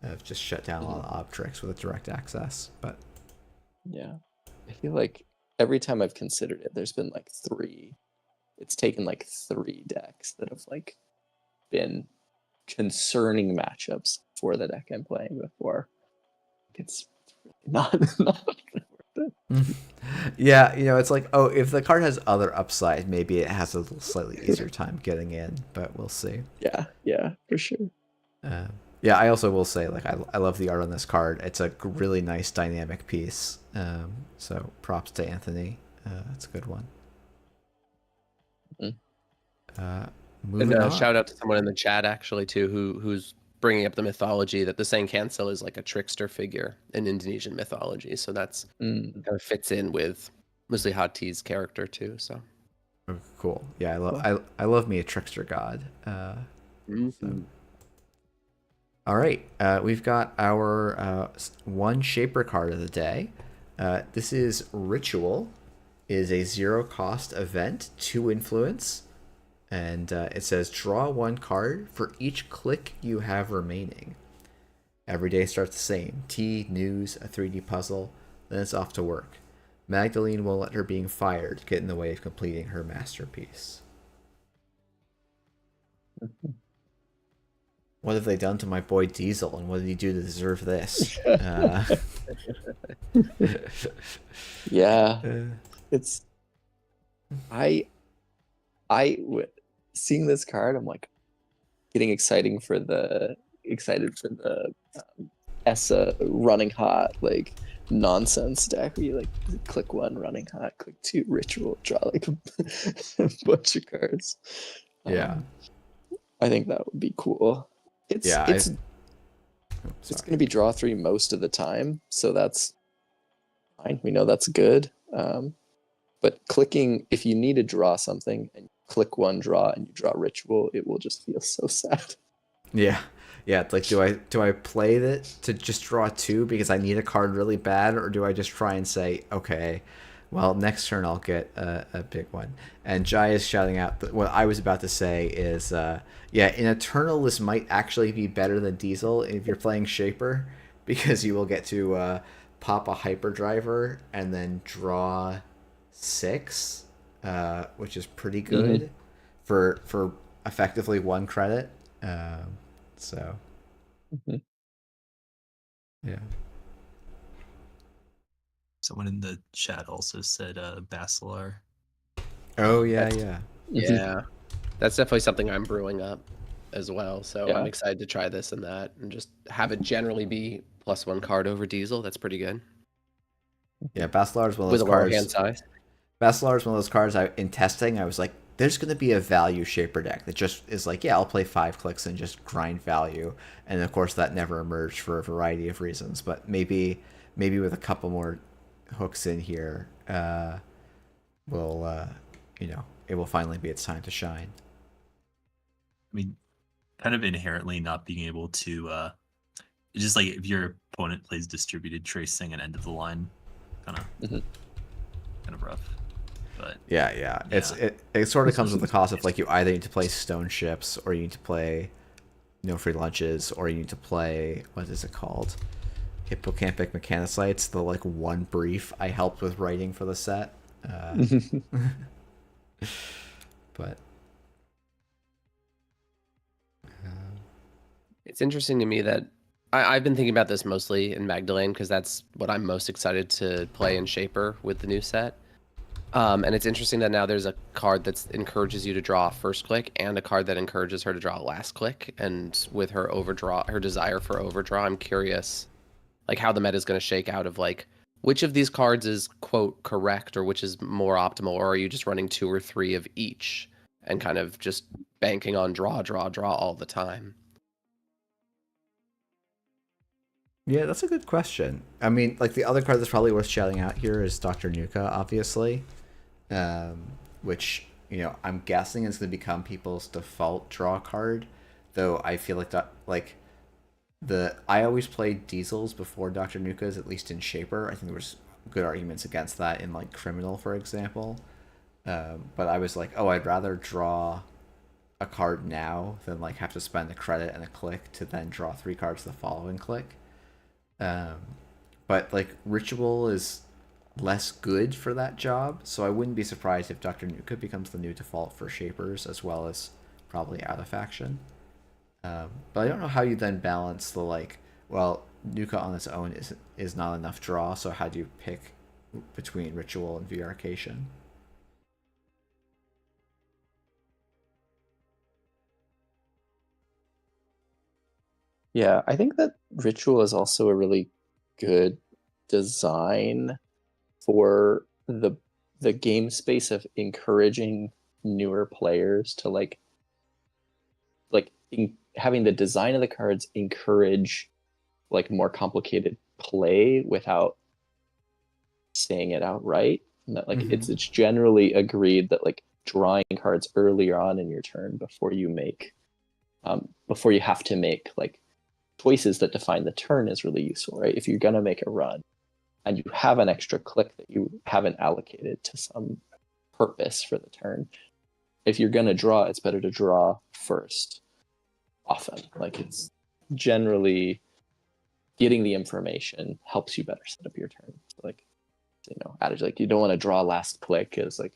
I've just shut down a lot of Ob tricks with a direct access, but yeah, I feel like every time I've considered it, there's been like 3. It's taken like 3 decks that have like been concerning matchups for the deck I'm playing before. It's not worth it. Yeah, it's like, if the card has other upside, maybe it has a slightly easier time getting in, but we'll see. Yeah, for sure. Yeah, I also will say, like, I love the art on this card. It's a really nice dynamic piece. So props to Anthony. It's a good one. Moving on. Shout out to someone in the chat actually too, who's bringing up the mythology that the saying Kancil is like a trickster figure in Indonesian mythology. So that's kind of fits in with Muslihat T's character too. So cool. Yeah, I love me a trickster god. So. All right, we've got our one Shaper card of the day. This is Ritual. It is a 0-cost event, 2 influence, and it says draw 1 card for each click you have remaining. Every day starts the same. Tea, news, a 3D puzzle, then it's off to work. Magdalene won't let her being fired get in the way of completing her masterpiece. What have they done to my boy Diesel, and what did he do to deserve this? Yeah, it's seeing this card, I'm like getting excited for the Essa running hot like nonsense deck where you like click 1 running hot, click 2 ritual, draw like a bunch of cards. Yeah, I think that would be cool. It's going to be draw 3 most of the time, so that's fine. We know that's good. But clicking, if you need to draw something and click 1 draw and you draw ritual, it will just feel so sad. Yeah. It's like, do I play it to just draw 2 because I need a card really bad, or do I just try and say, okay, well, next turn I'll get a big one? And Jai is shouting out that what I was about to say is, in Eternal, this might actually be better than Diesel if you're playing Shaper, because you will get to pop a Hyperdriver and then draw 6, which is pretty good for effectively 1 credit. So, yeah. Someone in the chat also said Basilar. Oh, yeah. Yeah, that's definitely something I'm brewing up as well. So I'm excited to try this and that, and just have it generally be +1 card over Diesel. That's pretty good. Yeah, Basilar is one of those with a lower cards. hand size. Basilar is one of those cards in testing, I was like, there's going to be a value Shaper deck that just is like, I'll play 5 clicks and just grind value. And of course, that never emerged for a variety of reasons. But maybe with a couple more hooks in here, it will finally be its time to shine. I mean, kind of inherently not being able to, just like if your opponent plays distributed tracing and end of the line, kind of rough. But Yeah. It sort of comes with the cost of like you either need to play stone ships or you need to play no free lunches or you need to play what is it called? Hippocampic mechanocytes, the like one brief I helped with writing for the set. But It's interesting to me that I've been thinking about this mostly in Magdalene because that's what I'm most excited to play in Shaper with the new set. And it's interesting that now there's a card that encourages you to draw first click and a card that encourages her to draw last click. And with her desire for overdraw, I'm curious like how the meta is going to shake out of like which of these cards is quote correct or which is more optimal, or are you just running 2 or 3 of each and kind of just banking on draw all the time? yeah, that's a good question. I mean, like the other card that's probably worth shouting out here is Dr. Nuka, obviously, which I'm guessing is going to become people's default draw card. Though I feel like I always played Diesels before Dr. Nuka's, at least in Shaper. I think there was good arguments against that in like Criminal, for example. But I was like, oh, I'd rather draw a card now than like have to spend a credit and a click to then draw 3 cards the following click. But like Ritual is less good for that job, so I wouldn't be surprised if Dr. Nuka becomes the new default for Shapers as well as probably Out of Faction. But I don't know how you then balance the like, well, Nuka on its own is not enough draw, so how do you pick between Ritual and VR-cation? Yeah, I think that Ritual is also a really good design for the game space of encouraging newer players to having the design of the cards encourage like more complicated play without saying it outright. And that like it's generally agreed that like drawing cards earlier on in your turn before you have to make like choices that define the turn is really useful, right? If you're going to make a run and you have an extra click that you haven't allocated to some purpose for the turn, if you're going to draw, it's better to draw first often. Like it's generally getting the information helps you better set up your turn. So like, adage, like you don't want to draw last click is like,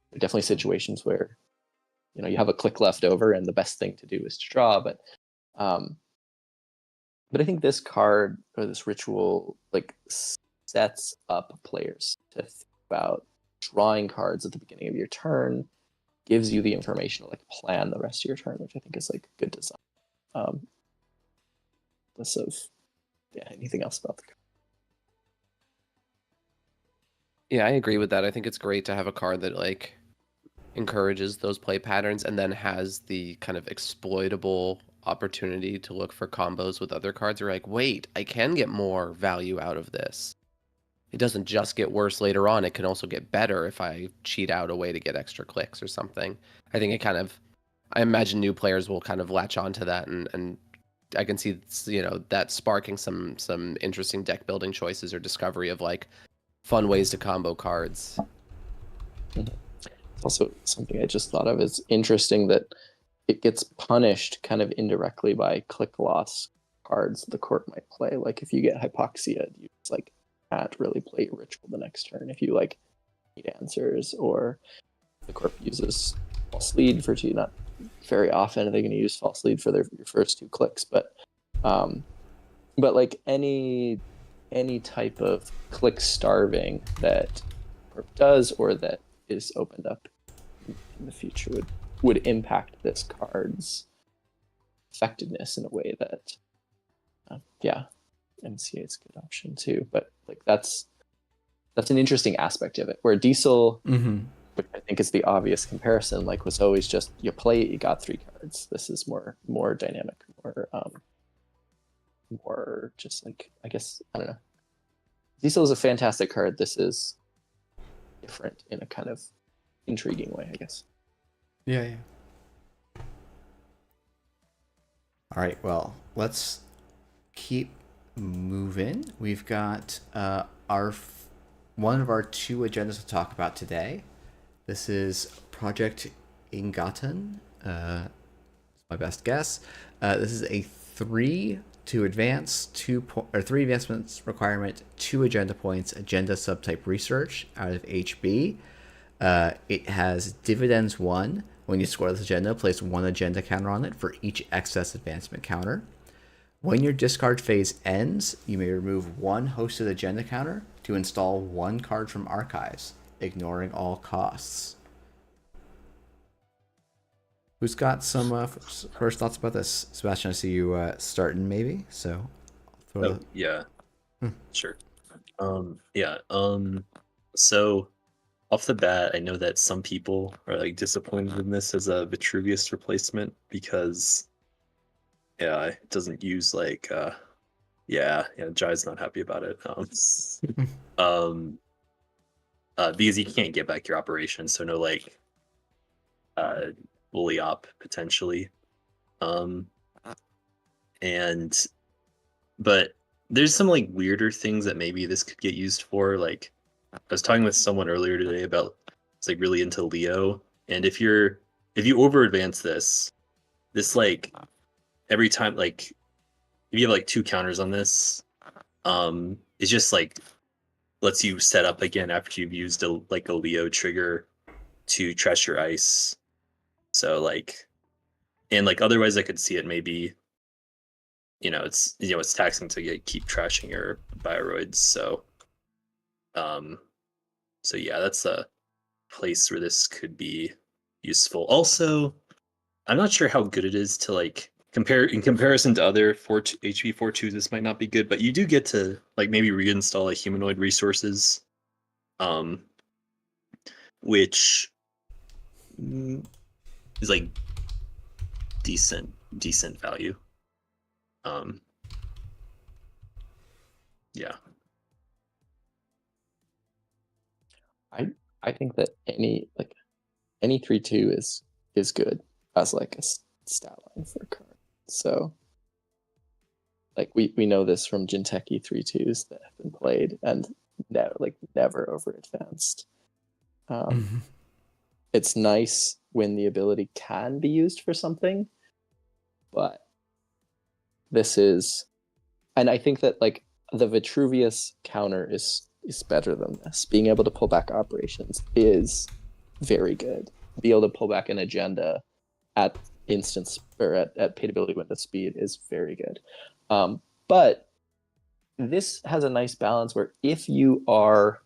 there are definitely situations where, you have a click left over and the best thing to do is to draw. But I think this card or this ritual like sets up players to think about drawing cards at the beginning of your turn, gives you the information to like plan the rest of your turn, which I think is like good design. Less of anything else about the card. Yeah, I agree with that. I think it's great to have a card that like encourages those play patterns and then has the kind of exploitable opportunity to look for combos with other cards. You're like, wait, I can get more value out of this. It doesn't just get worse later on. It can also get better if I cheat out a way to get extra clicks or something. I think I imagine new players will kind of latch onto that and I can see, that sparking some interesting deck building choices or discovery of like fun ways to combo cards. It's also something I just thought of. It's interesting that it gets punished kind of indirectly by click loss cards the court might play. Like if you get Hypoxia, you just like can't really play your ritual the next turn if you like need answers, or the court uses false lead for 2. Not very often are they going to use false lead for your first 2 clicks, but like any type of click starving that corp does or that is opened up in the future would impact this card's effectiveness in a way that MCA is a good option too. But like that's an interesting aspect of it, where Diesel, which I think is the obvious comparison, like was always just you play it, you got 3 cards. This is more dynamic, more just like, I guess, I don't know. Diesel is a fantastic card. This is different in a kind of intriguing way, I guess. Yeah. All right, well, let's keep moving. We've got one of our 2 agendas to talk about today. This is Project Ingatan. My best guess. This is a 3 to advance, 3 advancements requirement, 2 agenda points, agenda subtype research out of HB. It has dividends 1. When you score this agenda, place 1 agenda counter on it for each excess advancement counter. When your discard phase ends, you may remove 1 hosted agenda counter to install 1 card from archives, ignoring all costs. Who's got some first thoughts about this? Sebastian, I see you starting maybe, so I'll throw yeah. Sure. Yeah. So off the bat, I know that some people are like disappointed in this as a Vitruvius replacement because it doesn't use like Jai's not happy about it. Because you can't get back your operation, so no like bully op potentially. But there's some like weirder things that maybe this could get used for. Like I was talking with someone earlier today about it's like really into Leo, and if you over advance this like every time, like if you have like 2 counters on this, it's just like lets you set up again after you've used a Leo trigger to trash your ice. So like, and like otherwise I could see it maybe, it's taxing to keep trashing your bioroids. So yeah, that's a place where this could be useful. Also, I'm not sure how good it is to like in comparison to other HP 4.2s. This might not be good, but you do get to like maybe reinstall like humanoid resources, which is like decent value. Yeah. I think that any 3/2 is good as like a stat line for a card. So like we know this from Jinteki 3/2s that have been played and never over advanced. It's nice when the ability can be used for something, but this is, and I think that like the Vitruvius counter is better than this. Being able to pull back operations is very good. Be able to pull back an agenda at instance or at paid ability window speed is very good. But this has a nice balance where if you are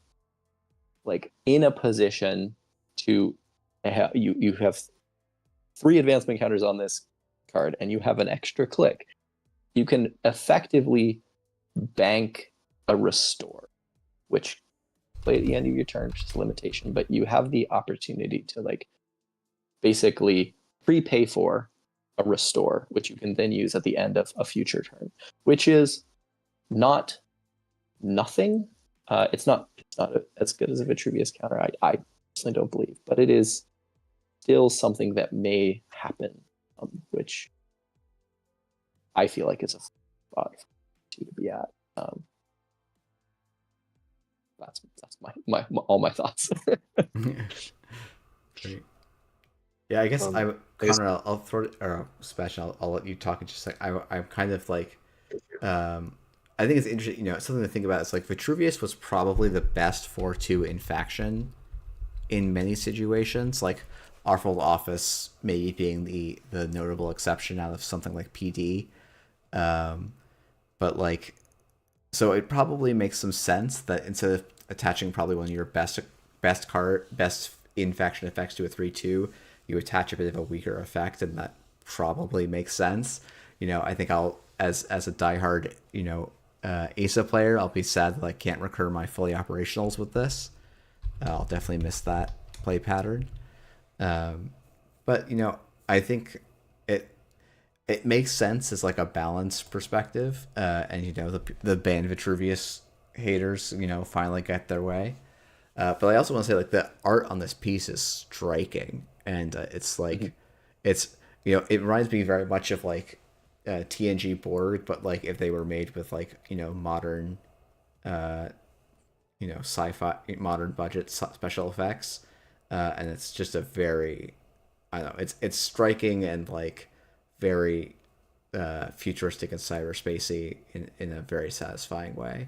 like in a position to you have 3 advancement counters on this card and you have an extra click, you can effectively bank a restore, which play at the end of your turn, which is a limitation, but you have the opportunity to like basically prepay for a restore, which you can then use at the end of a future turn, which is not nothing. It's not as good as a Vitruvius counter. I personally don't believe, but it is still something that may happen, which I feel like is a spot to be at. That's my all my thoughts. Great. Yeah, I guess Conrad, I'll throw it, or Sebastian, I'll let you talk in just a sec. I'm kind of like, I think it's interesting, something to think about. It's like Vitruvius was probably the best 4/2 in faction in many situations, like Arfold Office maybe being the notable exception out of something like PD. But like, so it probably makes some sense that instead of attaching probably one of your best in faction effects to a 3/2, you attach a bit of a weaker effect, and that probably makes sense. I think I'll as a diehard ASA player, I'll be sad that I can't recur my fully operationals with this. I'll definitely miss that play pattern. But I think it makes sense as like a balanced perspective, and the banned Vitruvius haters finally get their way. But I also want to say like the art on this piece is striking, and it's like it's it reminds me very much of like TNG Borg, but like if they were made with like modern sci-fi modern budget special effects. and it's just a very, I don't know, it's striking and like very futuristic and cyberspacey in a very satisfying way.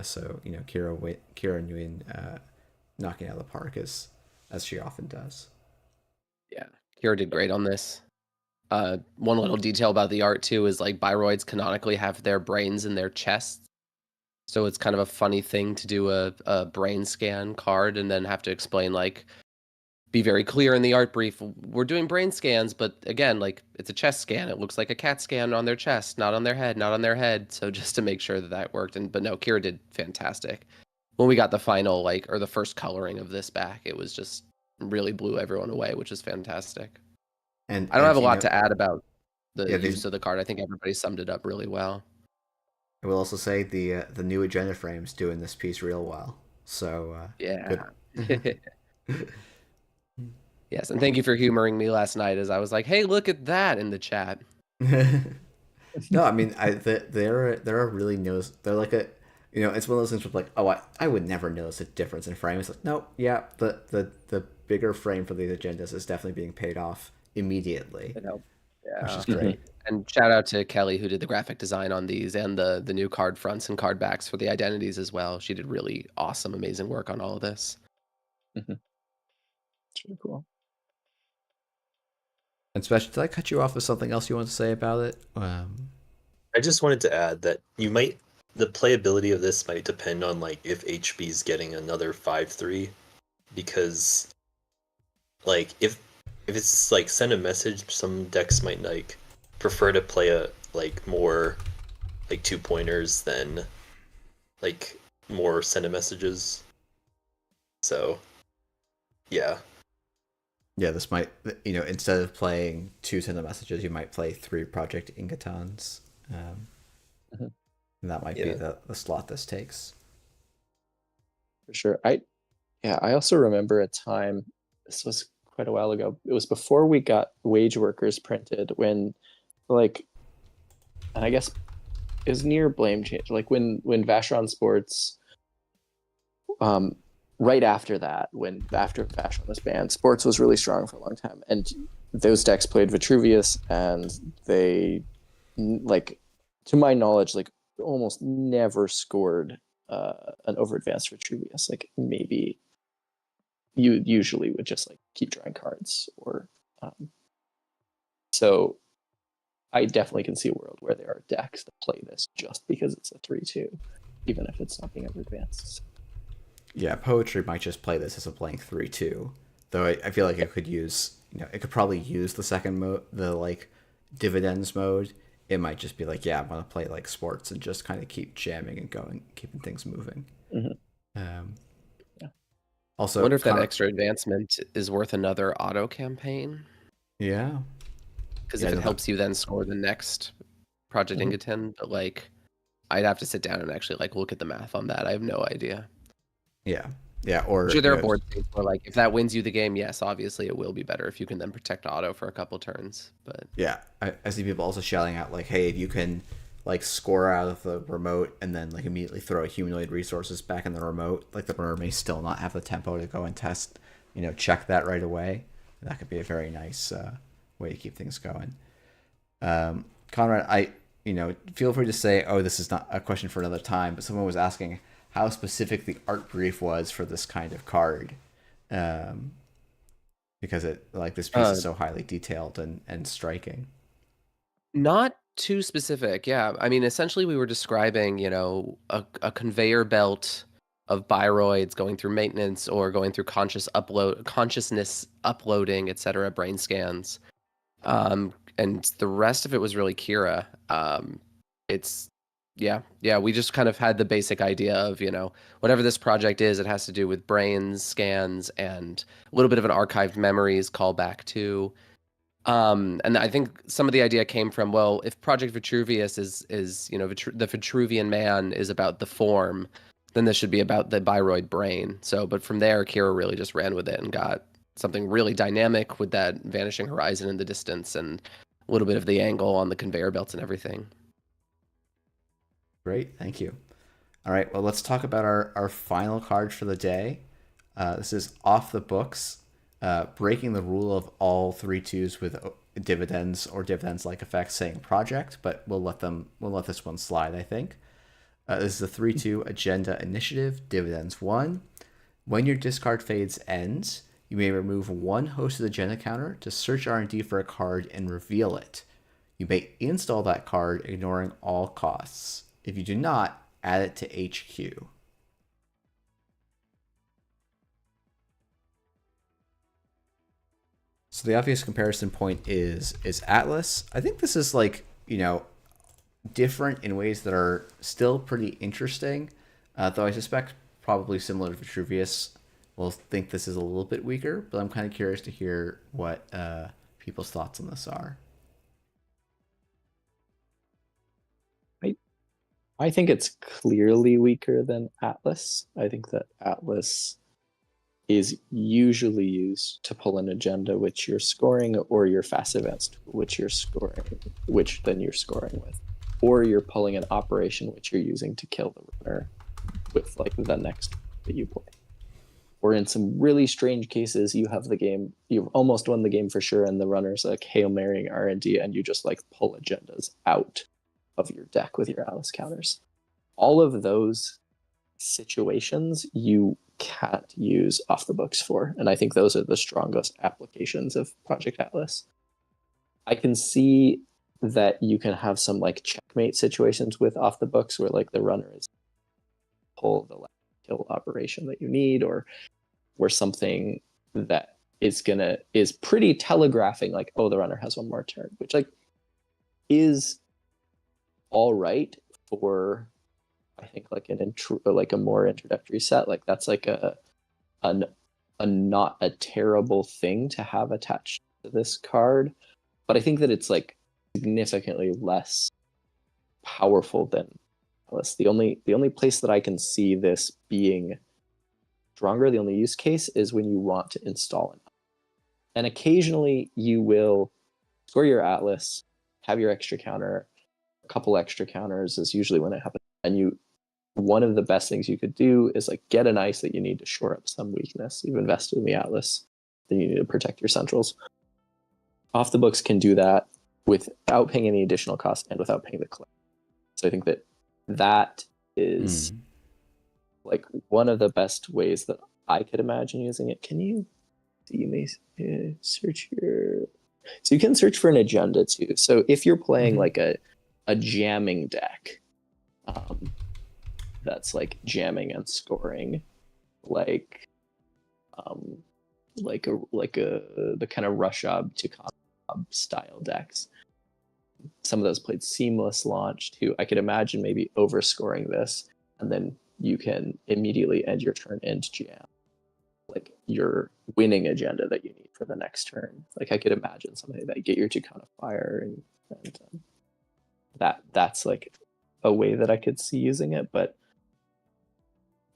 So Kira Nguyen knocking out of the park as she often does. Yeah, Kira did great on this. One little detail about the art too is like Biroids canonically have their brains in their chests. So it's kind of a funny thing to do a brain scan card and then have to explain, like, be very clear in the art brief. We're doing brain scans, but again, like, it's a chest scan. It looks like a CAT scan on their chest, not on their head, not on their head. So just to make sure that that worked. But no, Kira did fantastic. When we got the final, like, or the first coloring of this back, it was just really blew everyone away, which is fantastic. And I don't have a you lot know, to add about the Yeah, use of the card. I think everybody summed it up really well. I will also say the new agenda frame's doing this piece real well. So Yeah. good. Yes, and thank you for humoring me last night as I was like, "Hey, look at that" in the chat. No, I mean, they're a really they're like a, it's one of those things where like, oh, I would never notice a difference in frame. It's like, no, yeah, the bigger frame for these agendas is definitely being paid off immediately, It helped. which Yeah. is great. And shout out to Kelly who did the graphic design on these and the new card fronts and card backs for the identities as well. She did really awesome, amazing work on all of this. It's really cool. And especially, did I cut you off with something else you want to say about it? I just wanted to add that the playability of this might depend on like if HB's getting another 5/3, because like if it's like send a message, some decks might like prefer to play a like more like 2-pointers than like more send a messages. So yeah. Yeah, this might, instead of playing 2 send messages, you might play 3 Project Ingatons. And that might be the slot this takes. For sure. I also remember a time, this was quite a while ago, it was before we got Wage Workers printed, when like, and I guess it was near Blame Change, like when Vacheron Sports, right after that, after Vacheron was banned, Sports was really strong for a long time, and those decks played Vitruvius, and they, like, to my knowledge, like almost never scored an over advanced Vitruvius. Like maybe you usually would just like keep drawing cards, or so I definitely can see a world where there are decks that play this just because it's a 3/2, even if it's not being over advanced. Yeah, Poetry might just play this as a blank 3/2, though I feel like it could use, it could probably use the second mode, the like dividends mode. It might just be like, yeah, I want to play like Sports and just kind of keep jamming and going, keeping things moving. Also, I wonder if that extra advancement is worth another auto campaign. Yeah. Because if it helps you then score the next Project Ingatan, but like, I'd have to sit down and actually like look at the math on that. I have no idea. Yeah. Yeah. Or sure, there are board states where like if that wins you the game, yes, obviously it will be better if you can then protect auto for a couple turns. But yeah, I see people also shouting out like, hey, if you can like score out of the remote and then like immediately throw accumulated resources back in the remote, like the runner may still not have the tempo to go and test, check that right away. And that could be a very nice way to keep things going. Conrad, feel free to say, oh, this is not a question for another time, but someone was asking how specific the art brief was for this kind of card, because this piece is so highly detailed and striking. Not too specific, yeah. I mean, essentially, we were describing, a conveyor belt of Biroids going through maintenance or going through consciousness uploading, etc., brain scans, and the rest of it was really Kira. We just kind of had the basic idea of, whatever this project is, it has to do with brains, scans, and a little bit of an archived memories callback too. And I think some of the idea came from, well, if Project Vitruvius is the Vitruvian man is about the form, then this should be about the Biroid brain. So, but from there, Kira really just ran with it and got something really dynamic with that vanishing horizon in the distance and a little bit of the angle on the conveyor belts and everything. Great, thank you. All right, well, let's talk about our final card for the day. This is off the books, breaking the rule of all 3/2s with dividends or dividends-like effects saying project, but we'll let this one slide, I think. This is a 3/2 agenda initiative, dividends 1. When your discard phase ends, you may remove one hosted agenda counter to search R&D for a card and reveal it. You may install that card ignoring all costs. If you do not, add it to HQ. So the obvious comparison point is Atlas. I think this is like, different in ways that are still pretty interesting, though I suspect probably similar to Vitruvius will think this is a little bit weaker, but I'm kind of curious to hear what people's thoughts on this are. I think it's clearly weaker than Atlas. I think that Atlas is usually used to pull an agenda which you're scoring, or your fast events which you're scoring, which then you're scoring with, or you're pulling an operation which you're using to kill the runner with like the next that you play. Or in some really strange cases, you have the game, you've almost won the game for sure, and the runner's like Hail Marrying R&D, and you just like pull agendas out of your deck with your Atlas counters. All of those situations you can't use off the books for, and I think those are the strongest applications of Project Atlas. I can see that you can have some like checkmate situations with off the books where like the runner is pull the last kill operation that you need, or where something that is pretty telegraphing like, oh, the runner has one more turn, which like is all right for, I think, like like a more introductory set. Like that's like a not a terrible thing to have attached to this card, but I think that it's like significantly less powerful than Atlas. The only place that I can see this being stronger, the only use case, is when you want to install it. And occasionally you will score your Atlas, have your extra counter, a couple extra counters is usually when it happens. And one of the best things you could do is like get an ice that you need to shore up some weakness. You've invested in the Atlas, then you need to protect your centrals. Off the books can do that without paying any additional cost and without paying the click. So I think that is like one of the best ways that I could imagine using it. Can you search your... So you can search for an agenda too. So if you're playing like a jamming deck, that's like jamming and scoring, like the kind of Rush-Ob to Cobb style decks. Some of those played Seamless Launch too. I could imagine maybe overscoring this, and then you can immediately end your turn and jam like your winning agenda that you need for the next turn. Like I could imagine something that get your Tucana Fire, and that's like a way that I could see using it. But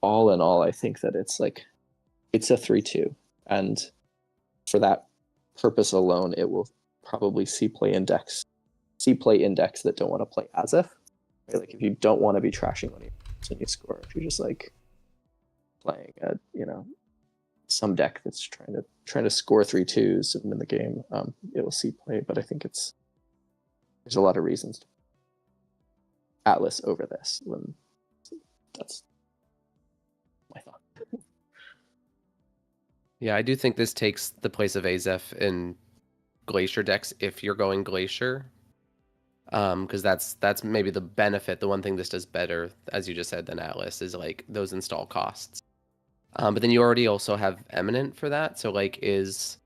all in all, I think that it's a 3/2, and for that purpose alone, it will probably see play index that don't want to play as if. Right? Like if you don't want to be trashing when you score, if you're just like playing some deck that's trying to score 3/2s and win the game, it will see play. But I think there's a lot of reasons to Atlas over this. That's my thought. Yeah, I do think this takes the place of Azef in Glacier decks if you're going Glacier. Because that's maybe the benefit. The one thing this does better, as you just said, than Atlas is like those install costs. But then you already also have Eminent for that. So like, is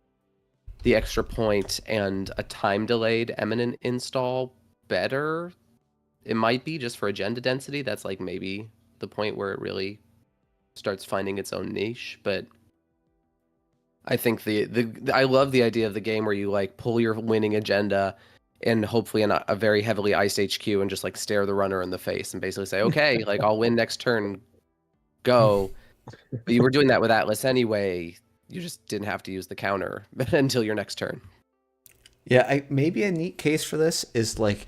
the extra point and a time delayed Eminent install better? It might be just for agenda density. That's like maybe the point where it really starts finding its own niche. But I think I love the idea of the game where you like pull your winning agenda and hopefully in a very heavily iced HQ and just like stare the runner in the face and basically say, okay, like I'll win next turn, go. But you were doing that with Atlas anyway. You just didn't have to use the counter until your next turn. Yeah, maybe a neat case for this is like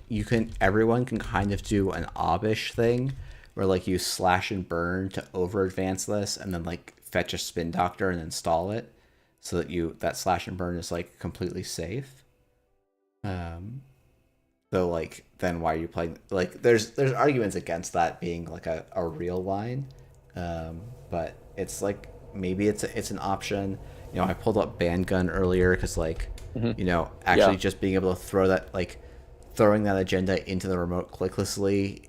everyone can kind of do an Obbish thing where like you slash and burn to over advance this, and then like fetch a spin doctor and install it, so that that slash and burn is like completely safe. So like then why are you playing, like there's arguments against that being like a real line, but it's like maybe it's an option. I pulled up Bandgun earlier because like actually just being able to throw that, like throwing that agenda into the remote clicklessly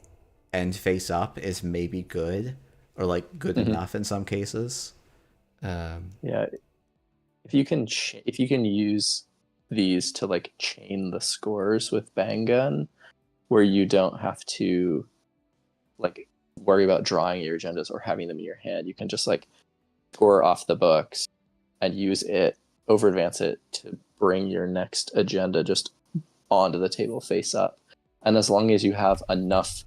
and face up is maybe good, or like good enough in some cases. Yeah, if you can use these to like chain the scores with Bang Gun, where you don't have to like worry about drawing your agendas or having them in your hand, you can just like score off the books and use it, over advance it to bring your next agenda just onto the table face up. And as long as you have enough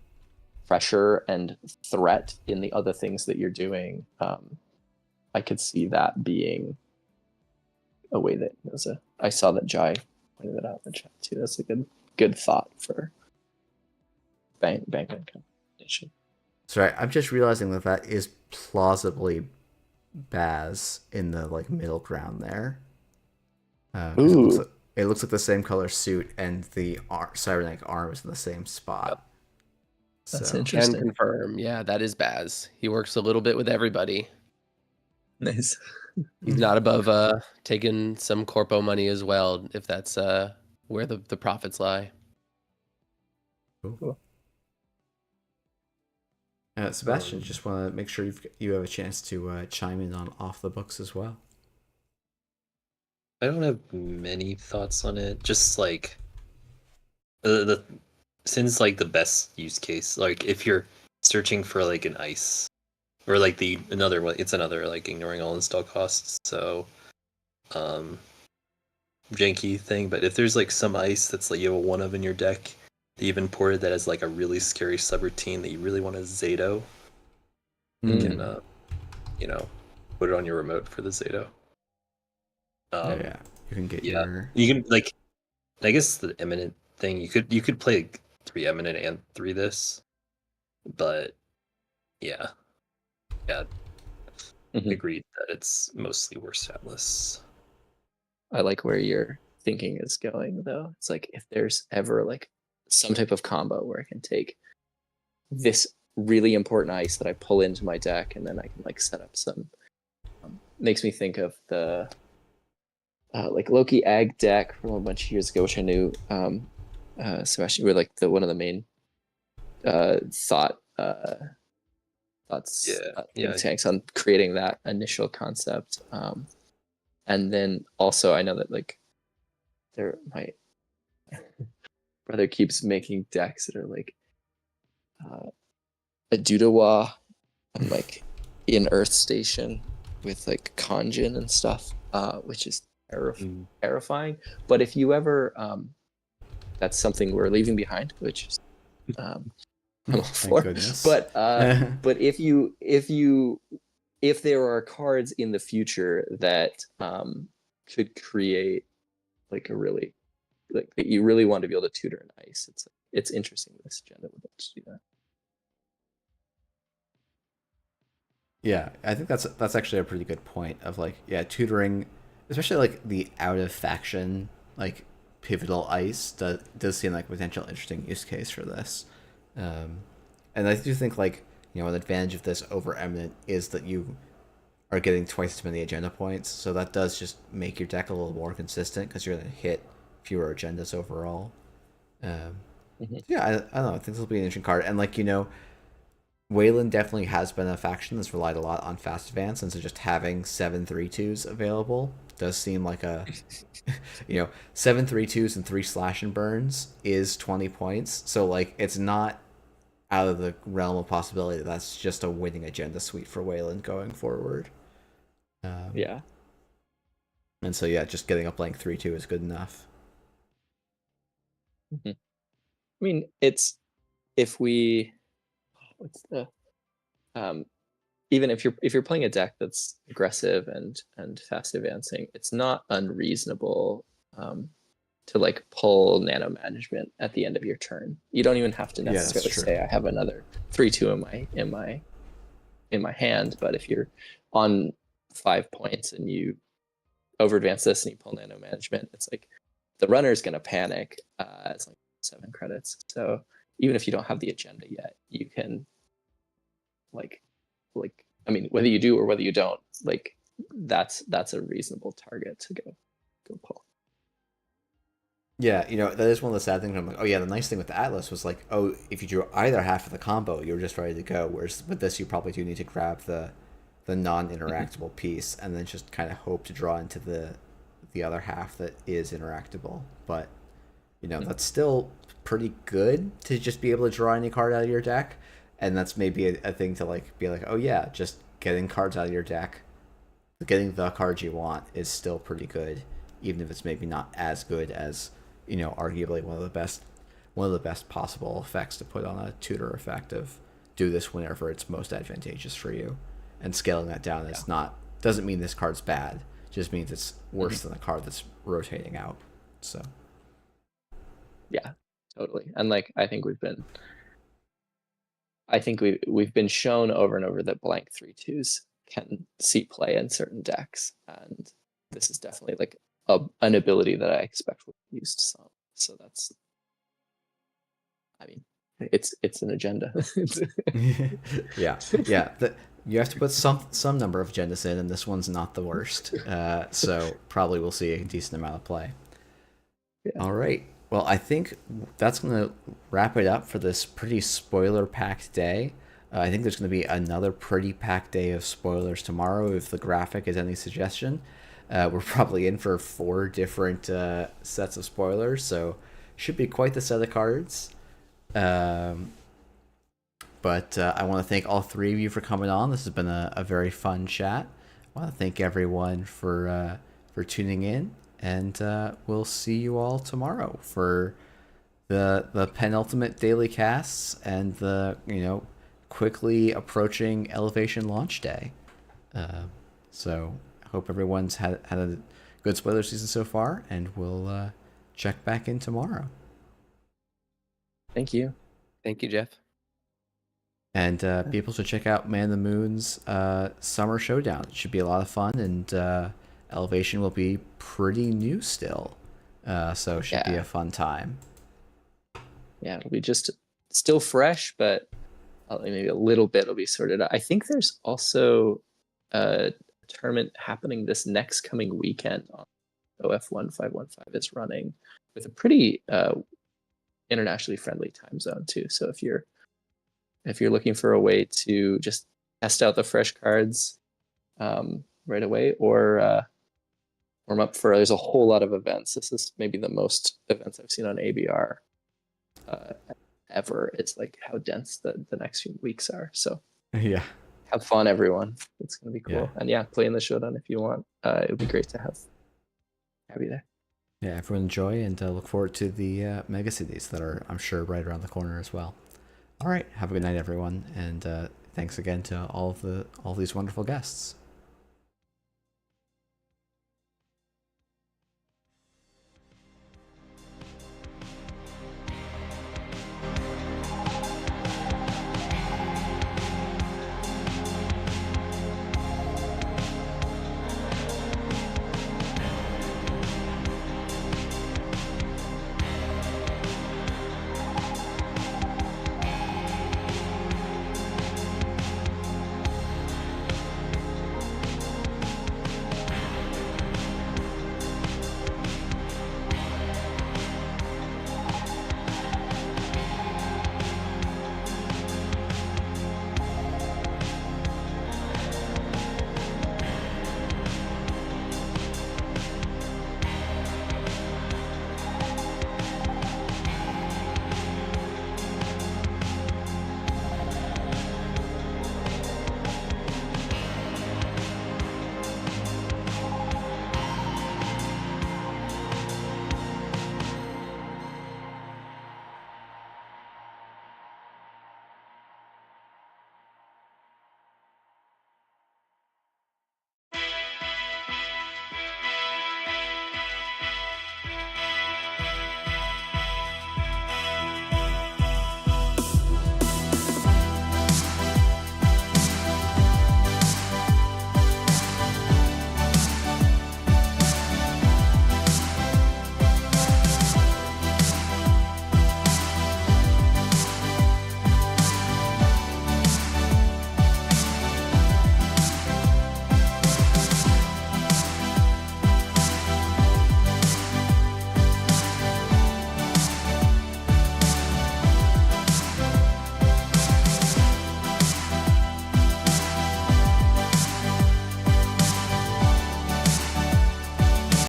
pressure and threat in the other things that you're doing, I could see that being a way that I saw that Jai pointed that out in the chat too. That's a good thought for bank combination. Sorry, I'm just realizing that is plausibly Baz in the like middle ground there. It looks like the same color suit, and the cybernetic arm is in the same spot. Yep. That's so. interesting. Can confirm. Yeah, that is Baz. He works a little bit with everybody. Nice. He's not above taking some corpo money as well, if that's where the profits lie. Cool. Sebastian, just want to make sure you have a chance to chime in on Off the Books as well. I don't have many thoughts on it. Just like since like the best use case, like if you're searching for like an ice, or like it's another like ignoring all install costs. So, janky thing. But if there's like some ice that's like you have a one of in your deck that you've imported that has like a really scary subroutine that you really want to Zato, you can put it on your remote for the Zato. Yeah, you can get your. You can like, I guess the eminent thing you could play 3 eminent and 3 this, but yeah, agreed that it's mostly worse atlas. I like where your thinking is going though. It's like if there's ever like some type of combo where I can take this really important ice that I pull into my deck, and then I can like set up some. Makes me think of the like Loki Ag deck from a bunch of years ago, which I knew Sebastian were like one of the main thoughts tanks on creating that initial concept. And then also I know that like my brother keeps making decks that are like a Dudawa and like in Earth Station with like Kanjin and stuff, which is terrifying. But if you ever that's something we're leaving behind, which is I'm all for. But but if there are cards in the future that could create like a really like that you really want to be able to tutor an ice, it's interesting this agenda would like to do that. Yeah, I think that's actually a pretty good point of like, tutoring, especially like the out of faction like pivotal ice does seem like a potential interesting use case for this. And I do think like, an advantage of this over eminent is that you are getting twice as many agenda points, so that does just make your deck a little more consistent because you're going to hit fewer agendas overall. Yeah, I don't know. I think this will be an interesting card, and like Wayland definitely has been a faction that's relied a lot on fast advance, and so just having 7 3/2s available does seem like a 7 3/2s and 3 slash and burns is 20 points. So like it's not out of the realm of possibility that's just a winning agenda suite for Wayland going forward. Yeah. And so just getting up playing 3/2 is good enough. I mean, it's if we what's the even if you're playing a deck that's aggressive and fast advancing, it's not unreasonable to like pull nano management at the end of your turn. You don't even have to Yeah, that's necessarily true. say I have another 3/2 in my hand, but if you're on 5 points and you over advance this and you pull nano management, it's like the runner's gonna panic. It's like 7 credits. So even if you don't have the agenda yet, you can like I mean, whether you do or whether you don't, like that's a reasonable target to go pull. Yeah, that is one of the sad things. I'm like, oh yeah, the nice thing with the Atlas was like, oh, if you drew either half of the combo, you were just ready to go. Whereas with this, you probably do need to grab the non-interactable piece and then just kind of hope to draw into the other half that is interactable. But that's still pretty good to just be able to draw any card out of your deck, and that's maybe a thing to like be like, oh yeah, just getting cards out of your deck, getting the cards you want is still pretty good, even if it's maybe not as good as arguably one of the best possible effects to put on a tutor effect of do this whenever it's most advantageous for you, and scaling that down is not doesn't mean this card's bad, just means it's worse than the card that's rotating out. So yeah, totally. And like I think we've been shown over and over that blank 3/2s can see play in certain decks, and this is definitely like an ability that I expect will be used some. So that's, I mean, it's an agenda. yeah. You have to put some number of agendas in, and this one's not the worst. So probably we'll see a decent amount of play. Yeah. All right. Well, I think that's going to wrap it up for this pretty spoiler-packed day. I think there's going to be another pretty packed day of spoilers tomorrow, if the graphic is any suggestion. We're probably in for 4 different sets of spoilers, so should be quite the set of cards. But I want to thank all 3 of you for coming on. This has been a very fun chat. I want to thank everyone for tuning in, and we'll see you all tomorrow for the penultimate daily casts and the quickly approaching Elevation launch day. So hope everyone's had a good spoiler season so far, and we'll check back in tomorrow. Thank you. Thank you, Jeff. And people should check out Man the Moon's Summer Showdown. It should be a lot of fun, and Elevation will be pretty new still. So it should be a fun time. Yeah, it'll be just still fresh, but maybe a little bit will be sorted out. I think there's also a tournament happening this next coming weekend on OF1515 is running with a pretty internationally friendly time zone too. So if you're looking for a way to just test out the fresh cards right away, or warm up for, there's a whole lot of events. This is maybe the most events I've seen on ABR ever. It's like how dense the next few weeks are. So Yeah. have fun, everyone. It's gonna be cool. Yeah. And play in the showdown if you want. It would be great to have you there. Yeah, everyone enjoy, and look forward to the mega cities that are, I'm sure, right around the corner as well. All right, have a good night, everyone, and thanks again to all these wonderful guests.